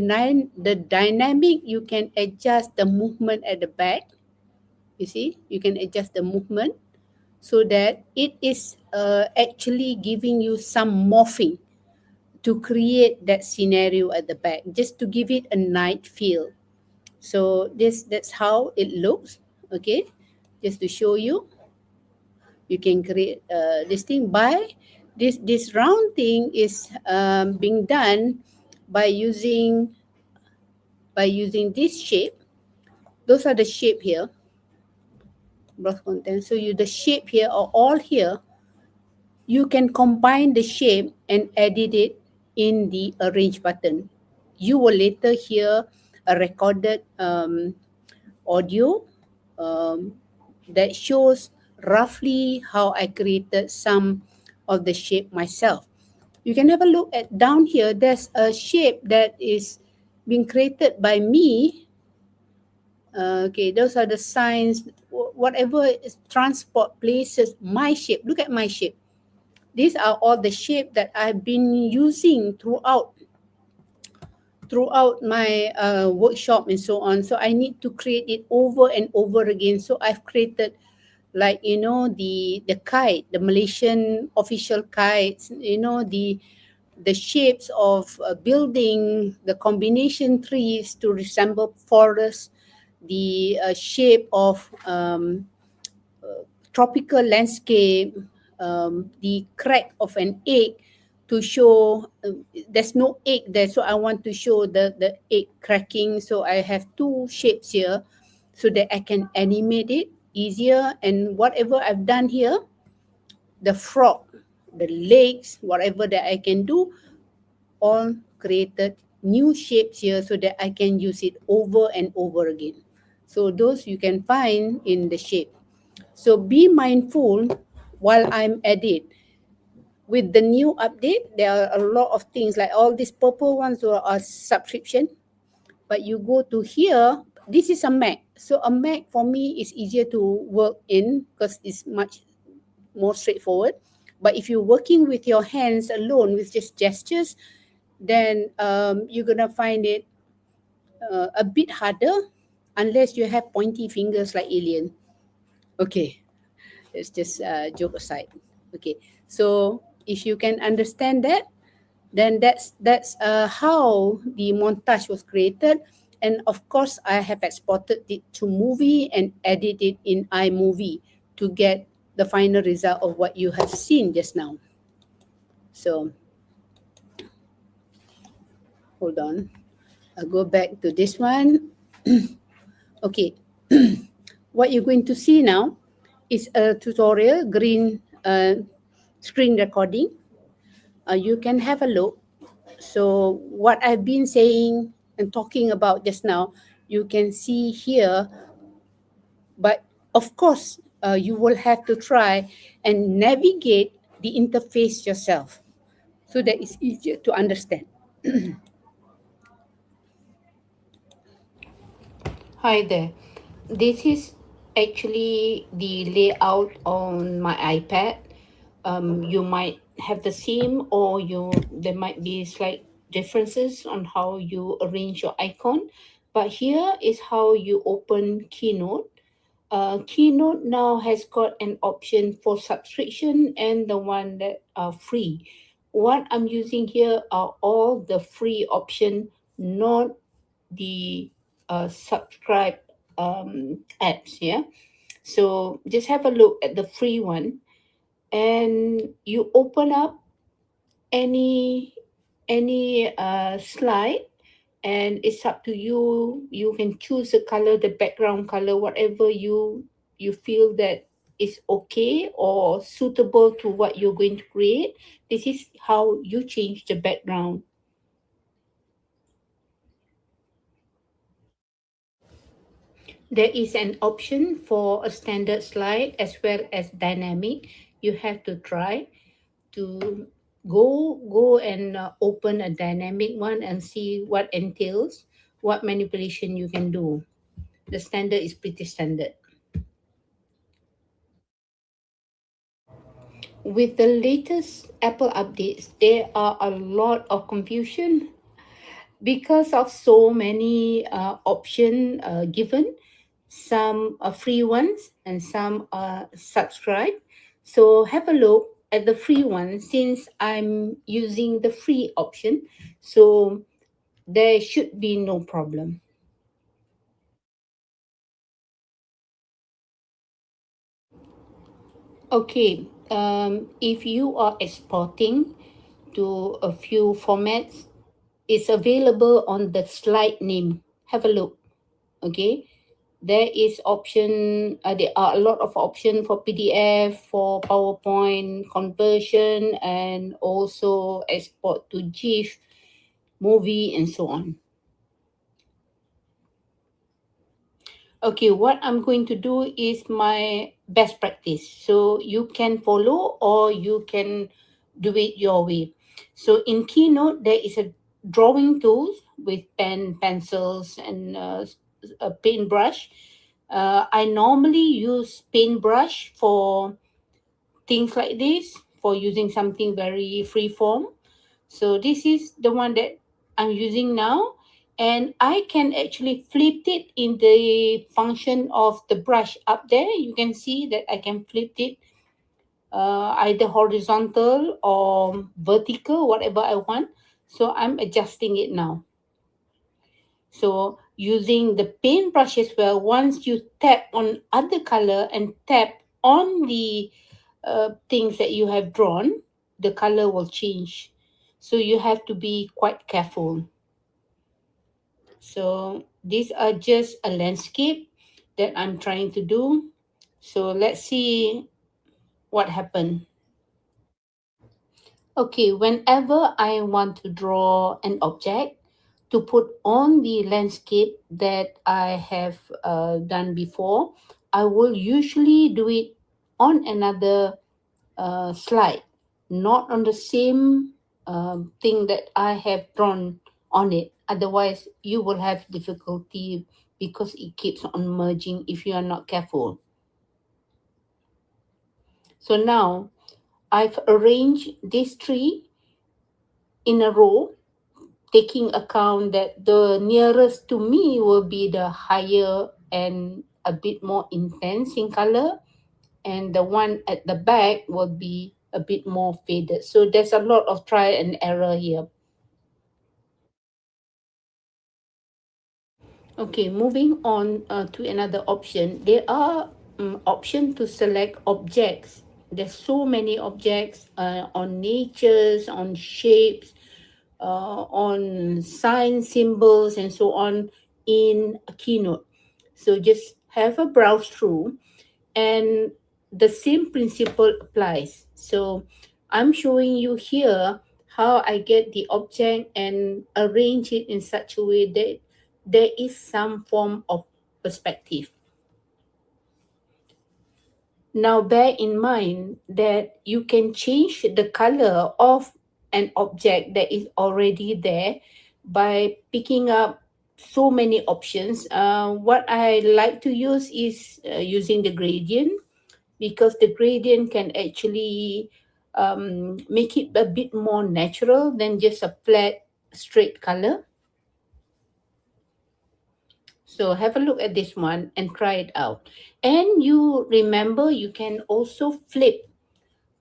dynamic, you can adjust the movement at the back. You see, you can adjust the movement so that it is actually giving you some morphing to create that scenario at the back, just to give it a night feel. So that's how it looks. Okay, just to show you, you can create this thing by this round thing is being done by using this shape. Those are the shape here, broth content. So the shape here are all here. You can combine the shape and edit it in the arrange button. You will later hear a recorded audio that shows roughly how I created some of the shape myself. you can have a look at down here. There's a shape that is being created by me. Okay, those are the signs. Whatever is transport places, my shape. Look at my shape. These are all the shape that I've been using throughout my workshop and so on. So I need to create it over and over again. So I've created, like, the kite, the Malaysian official kites, the shapes of a building, the combination trees to resemble forests, the shape of tropical landscape, the crack of an egg to show there's no egg there. So I want to show the egg cracking. So I have two shapes here so that I can animate it easier. And whatever I've done here, the frog, the legs, whatever that I can do, all created new shapes here so that I can use it over and over again. So those you can find in the shape. So be mindful while I'm at it. With the new update, there are a lot of things, like all these purple ones are subscription. But you go to here, this is a Mac. So a Mac for me is easier to work in because it's much more straightforward. But if you're working with your hands alone with just gestures, then you're going to find it a bit harder unless you have pointy fingers like Alien. Okay, let's just joke aside. Okay, so if you can understand that, then that's how the montage was created. And of course, I have exported it to movie and edited in iMovie to get the final result of what you have seen just now. So hold on, I'll go back to this one. Okay, what you're going to see now is a tutorial, green screen recording. You can have a look. So what I've been saying and talking about just now, you can see here. But of course, you will have to try and navigate the interface yourself so that it's easier to understand. Hi there. This is actually the layout on my iPad. You might have the same, or there might be slight differences on how you arrange your icon. But here is how you open Keynote. Keynote now has got an option for subscription and the one that are free. What I'm using here are all the free option, not the subscribe apps. Yeah, so just have a look at the free one, and you open up any slide, and it's up to you. You can choose the color, the background color, whatever you feel that is okay or suitable to what you're going to create. This is how you change the background. There is an option for a standard slide as well as dynamic. You have to try to go and open a dynamic one and see what entails, what manipulation you can do. The standard is pretty standard. With the latest Apple updates, there are a lot of confusion because of so many options given. Some are free ones and some are subscribe. So have a look at the free one since I'm using the free option. So there should be no problem. Okay, if you are exporting to a few formats, it's available on the slide name. Have a look. Okay, there is option. There are a lot of options for PDF, for PowerPoint conversion, and also export to GIF, movie, and so on. Okay, what I'm going to do is my best practice. So you can follow or you can do it your way. So in Keynote, there is a drawing tool with pen, pencils, and a paintbrush. I normally use paintbrush for things like this, for using something very free form. So this is the one that I'm using now, and I can actually flip it in the function of the brush up there. You can see that I can flip it either horizontal or vertical, whatever I want. So I'm adjusting it now. So using the paintbrush as well, once you tap on other color and tap on the things that you have drawn, the color will change. So you have to be quite careful. So these are just a landscape that I'm trying to do. So let's see what happened. Okay, whenever I want to draw an object to put on the landscape that I have done before, I will usually do it on another slide, not on the same thing that I have drawn on it. Otherwise, you will have difficulty because it keeps on merging if you are not careful. So now I've arranged this tree in a row, taking account that the nearest to me will be the higher and a bit more intense in color, and the one at the back will be a bit more faded. So there's a lot of try and error here. Okay, moving on to another option. There are options to select objects. There's so many objects on natures, on shapes, on signs, symbols, and so on in a Keynote. So just have a browse through, and the same principle applies. So I'm showing you here how I get the object and arrange it in such a way that there is some form of perspective. Now bear in mind that you can change the color of an object that is already there by picking up so many options. What I like to use is using the gradient, because the gradient can actually make it a bit more natural than just a flat straight color. So have a look at this one and try it out. And you remember, you can also flip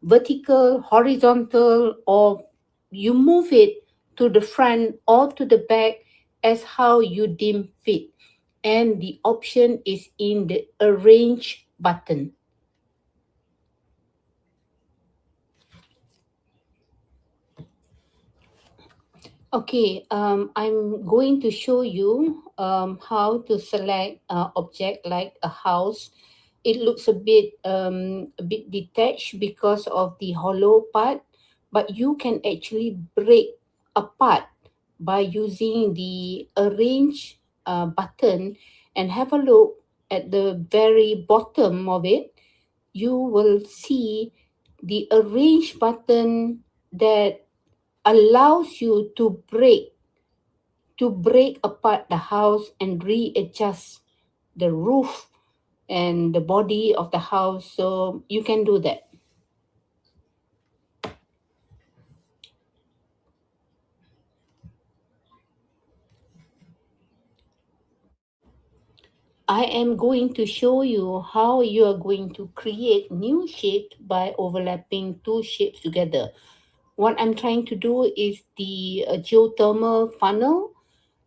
vertical, horizontal, or you move it to the front or to the back as how you deem fit. And the option is in the arrange button. Okay, I'm going to show you how to select object like a house. It looks a bit detached because of the hollow part, but you can actually break apart by using the arrange button, and have a look at the very bottom of it. You will see the arrange button that allows you to break apart the house and readjust the roof and the body of the house. So you can do that. I am going to show you how you are going to create new shapes by overlapping two shapes together. What I'm trying to do is the geothermal funnel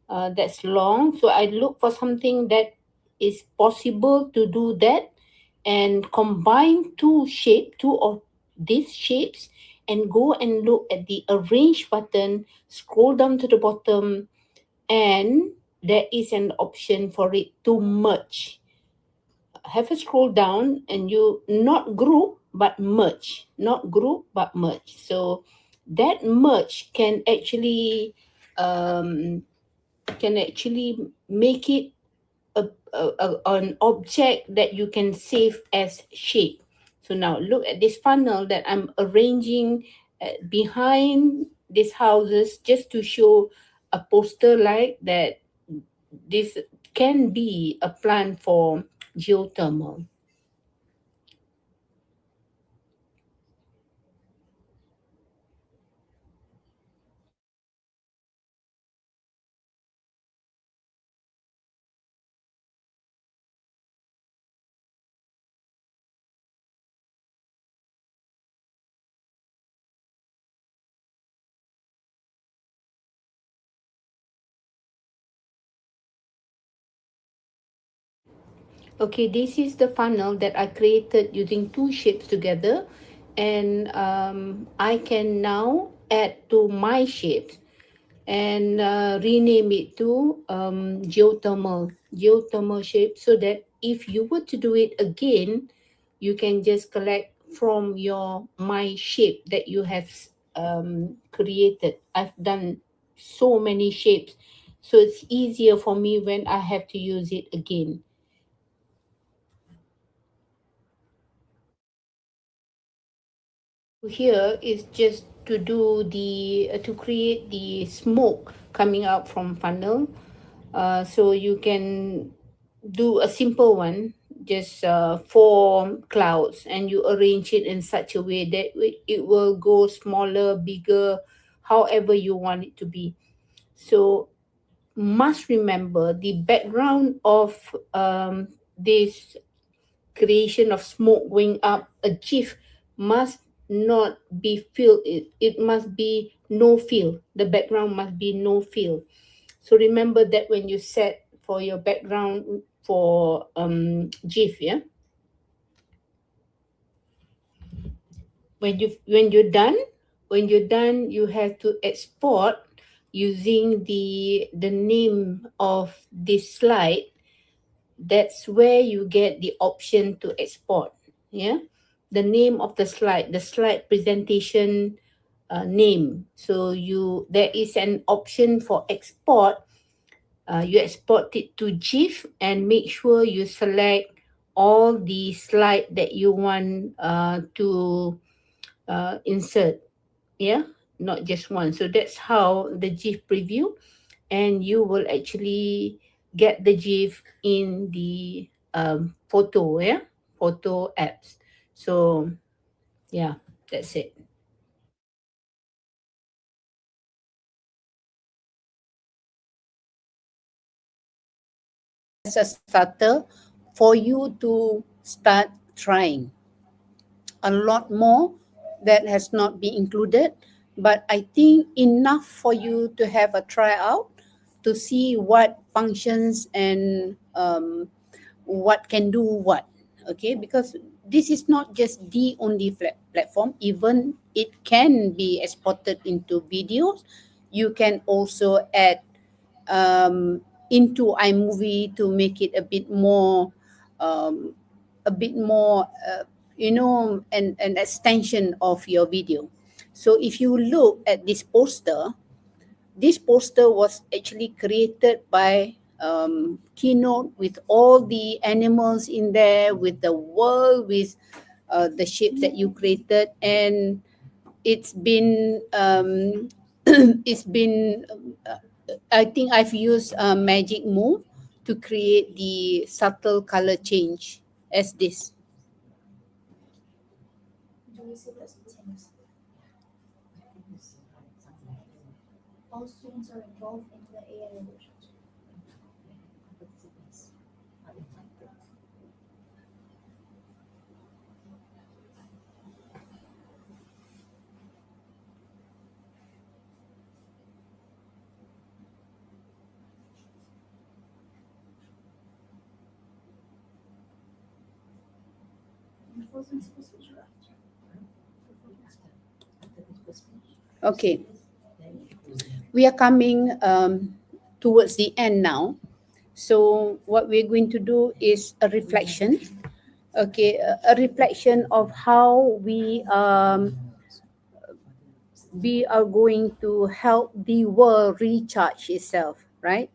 that's long. So I look for something that is possible to do that, and combine two of these shapes, and go and look at the arrange button, scroll down to the bottom, and there is an option for it to merge. Have a scroll down and you not group but merge, not group but merge. So that merge can actually make it an object that you can save as shape. So now look at this funnel that I'm arranging behind these houses just to show a poster like that this can be a plan for geothermal. Okay, this is the funnel that I created using two shapes together, and I can now add to my shapes and rename it to geothermal shape, so that if you were to do it again, you can just collect from your my shape that you have created. I've done so many shapes, so it's easier for me when I have to use it again. Here is just to do the to create the smoke coming out from funnel. So you can do a simple one, just four clouds, and you arrange it in such a way that it will go smaller, bigger, however you want it to be. So must remember the background of this creation of smoke going up, a GIF must not be filled. It must be no fill. The background must be no fill. So remember that when you set for your background for GIF, yeah. When you're done, you have to export using the name of this slide. That's where you get the option to export. Yeah, the name of the slide presentation name. So there is an option for export. You export it to GIF and make sure you select all the slide that you want to insert. Yeah, not just one. So that's how the GIF preview, and you will actually get the GIF in the photo apps. So yeah, that's it. As a starter for you to start trying. A lot more that has not been included, but I think enough for you to have a tryout to see what functions and what can do what. Okay, because this is not just the only platform. Even it can be exported into videos. You can also add into iMovie to make it um, a bit more, an extension of your video. So if you look at this poster was actually created by Keynote, with all the animals in there, with the world, with the shapes that you created, and it's been it's been I think I've used Magic Move to create the subtle color change as this. Do we see this simultaneously? All students are involved in the AI illusions. Before principal speech or after? Okay, we are coming towards the end now. So what we're going to do is a reflection. Okay, a reflection of how we are going to help the world recharge itself, right?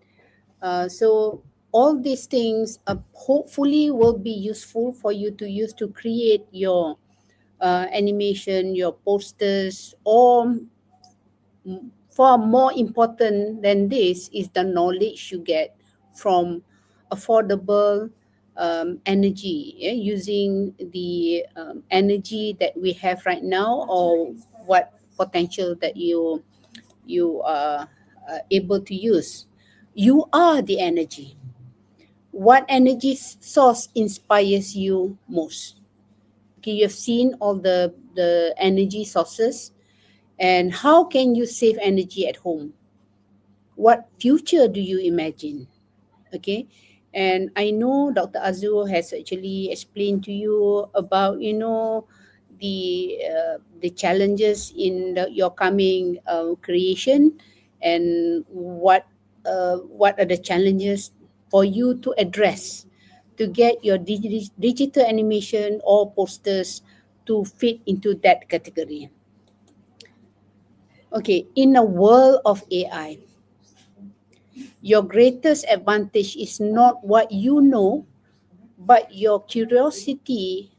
So all these things hopefully will be useful for you to use to create your animation, your posters, or far more important than this is the knowledge you get from affordable energy, using the energy that we have right now, or what potential that you are able to use. You are the energy. What energy source inspires you most? Okay, you have seen all the energy sources, and how can you save energy at home? What future do you imagine? Okay, and I know Dr. Azul has actually explained to you about the challenges in your coming creation, and what are the challenges for you to address to get your digital animation or posters to fit into that category. Okay, in a world of AI, your greatest advantage is not what you know, but your curiosity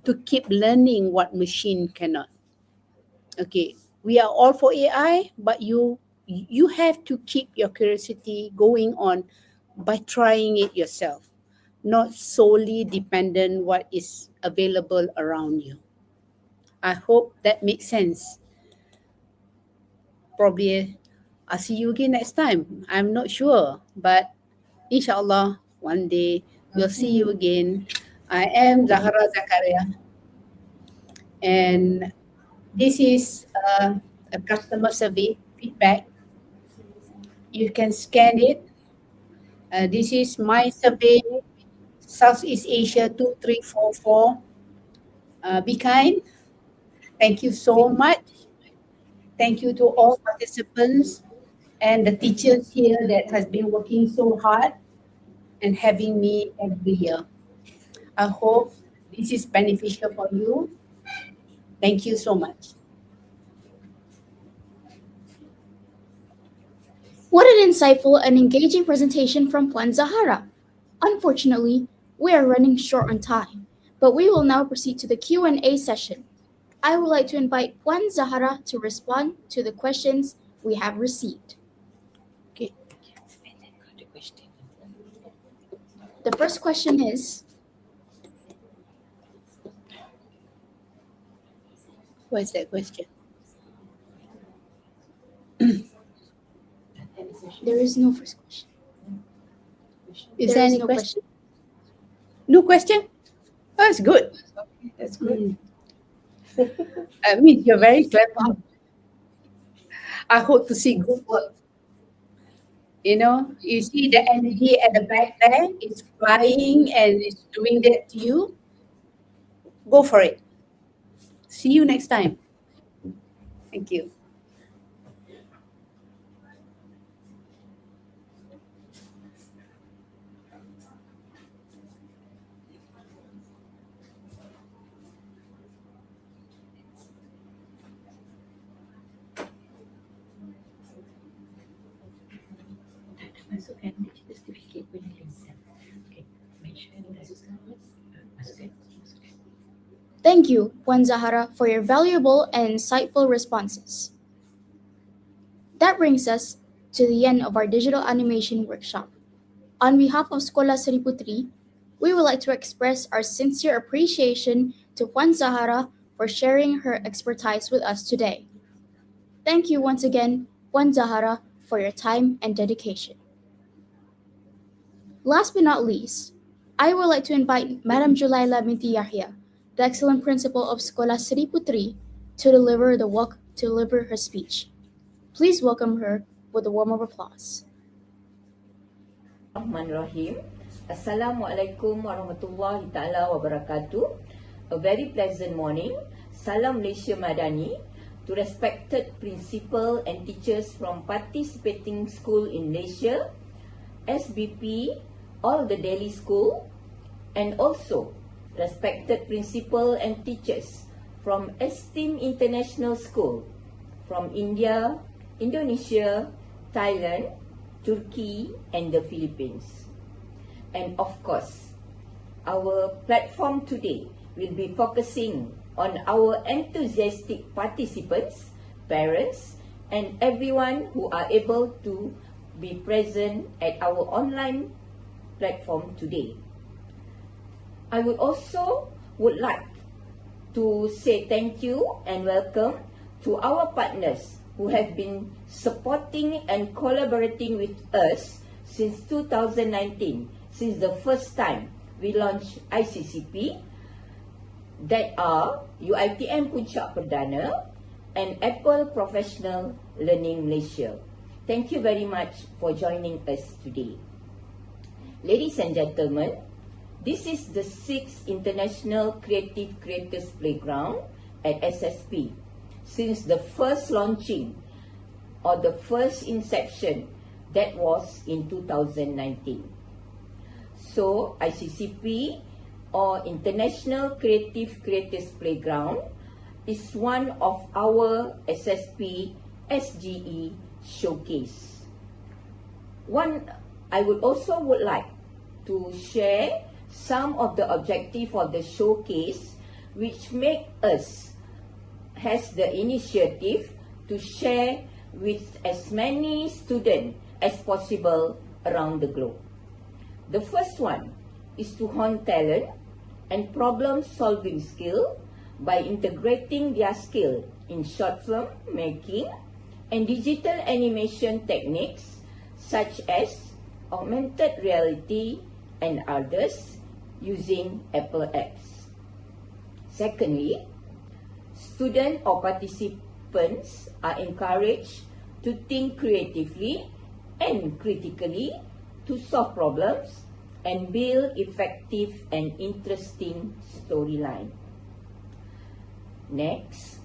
to keep learning what machine cannot. Okay, we are all for AI, but you have to keep your curiosity going on by trying it yourself, not solely dependent what is available around you. I hope that makes sense. Probably I'll see you again next time. I'm not sure, but inshallah, one day we'll see you again. I am Zahra Zakaria, and this is a customer survey feedback. You can scan it. This is my survey, Southeast Asia 2344. Be kind. Thank you so much. Thank you to all participants and the teachers here that has been working so hard and having me every year. I hope this is beneficial for you. Thank you so much. What an insightful and engaging presentation from Puan Zahara. Unfortunately, we are running short on time, but we will now proceed to the Q&A session. I would like to invite Puan Zahara to respond to the questions we have received. Okay. The first question is, What is that question? there is no first question. Is There there is any no question? No question? Oh, that's good. That's good. I mean, you're very clever. I hope to see good work. You see the energy at the back there, it's flying and it's doing that to you. Go for it. See you next time. Thank you. Masukkan digital certificate punya link. Okay, mention masukkan. Thank you, Puan Zahara, for your valuable and insightful responses. That brings us to the end of our digital animation workshop. On behalf of Sekolah Seri Putri, we would like to express our sincere appreciation to Puan Zahara for sharing her expertise with us today. Thank you once again, Puan Zahara, for your time and dedication. Last but not least, I would like to invite Madam Julaila binti Yahya, the excellent principal of Sekolah Seri Putri, to deliver her speech. Please welcome her with a warm of applause. Bismillahirrahmanirrahim. Assalamualaikum warahmatullahi taala wabarakatuh. A very pleasant morning. Salam Malaysia Madani to respected principal and teachers from participating school in Malaysia, SBP, all the Delhi school, and also respected principal and teachers from Esteem International School from India, Indonesia, Thailand, Turkey, and the Philippines. And of course, our platform today will be focusing on our enthusiastic participants, parents, and everyone who are able to be present at our online platform today. I would like to say thank you and welcome to our partners who have been supporting and collaborating with us since 2019, since the first time we launched ICCP, that are UiTM Puncak Perdana and Apple Professional Learning Malaysia. Thank you very much for joining us today. Ladies and gentlemen, this is the 6th International Creative Creators Playground at SSP. Since the first launching or the first inception, that was in 2019. So ICCP or International Creative Creators Playground is one of our SSP SGE showcase. I would like to share some of the objective of the showcase which make us has the initiative to share with as many students as possible around the globe. The first one is to hone talent and problem-solving skill by integrating their skill in short film making and digital animation techniques such as augmented reality and others using Apple apps. Secondly, students or participants are encouraged to think creatively and critically to solve problems and build effective and interesting storyline. Next,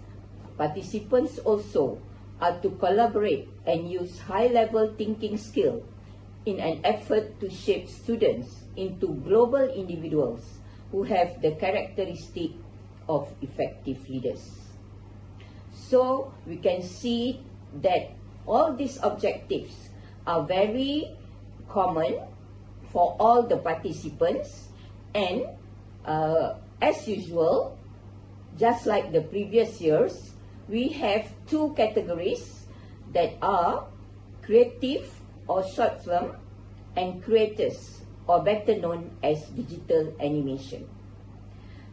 participants also are to collaborate and use high-level thinking skill in an effort to shape students into global individuals who have the characteristic of effective leaders. So we can see that all these objectives are very common for all the participants, and as usual, just like the previous years, we have two categories that are creative or short film and creators, or better known as digital animation.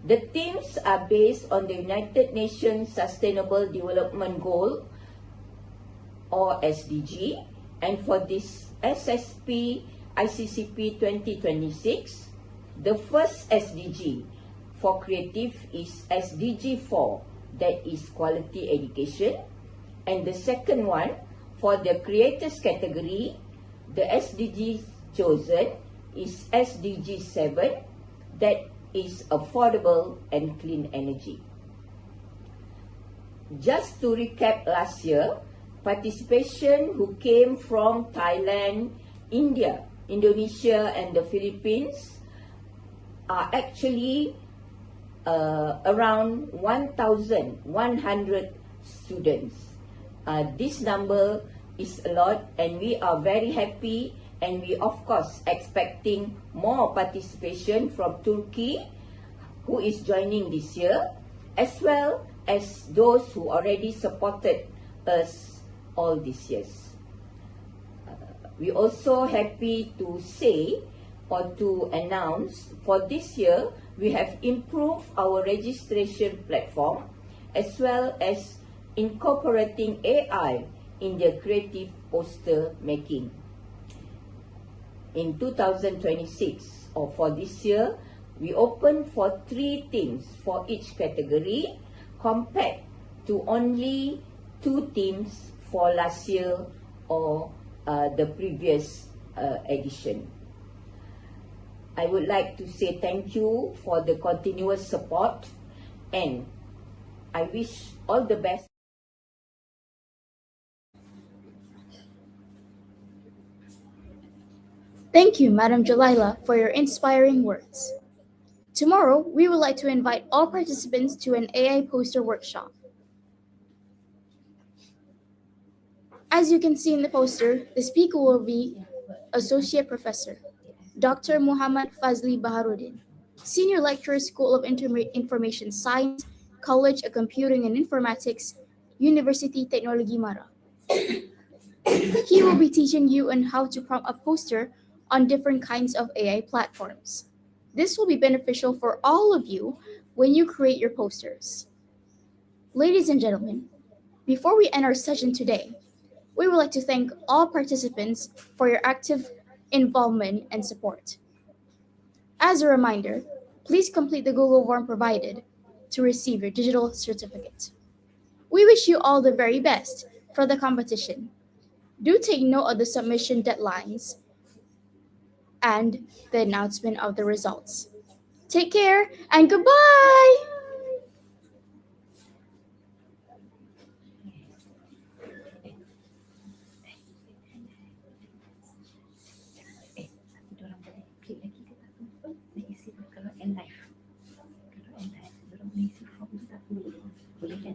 The themes are based on the United Nations Sustainable Development Goal or SDG, and for this SSP ICCP 2026, the first SDG for creative is SDG 4, that is quality education, and the second one for the creators category, the SDG chosen is SDG 7, that is affordable and clean energy. Just to recap last year, participation who came from Thailand, India, Indonesia and the Philippines are actually around 1,100 students. This number is a lot, and we are very happy, and we of course expecting more participation from Turkey, who is joining this year, as well as those who already supported us all these years. We also happy to say or to announce for this year we have improved our registration platform, as well as incorporating AI in the creative poster making. In 2026, or for this year, we open for 3 teams for each category, compared to only 2 teams for last year or the previous edition. I would like to say thank you for the continuous support, and I wish all the best. Thank you, Madam Jalila, for your inspiring words. Tomorrow, we would like to invite all participants to an AI poster workshop. As you can see in the poster, the speaker will be Associate Professor Dr. Muhammad Fazli Baharuddin, Senior Lecturer, School of Information Science, College of Computing and Informatics, University Teknologi Mara. He will be teaching you on how to prompt a poster on different kinds of AI platforms. This will be beneficial for all of you when you create your posters. Ladies and gentlemen, before we end our session today, we would like to thank all participants for your active involvement and support. As a reminder, please complete the Google form provided to receive your digital certificate. We wish you all the very best for the competition. Do take note of the submission deadlines and the announcement of the results. Take care and goodbye! Diorang boleh klik lagi ke tak? Nak isi kalau end live. Kalau end live, diorang boleh isi form tu tak? Boleh kan?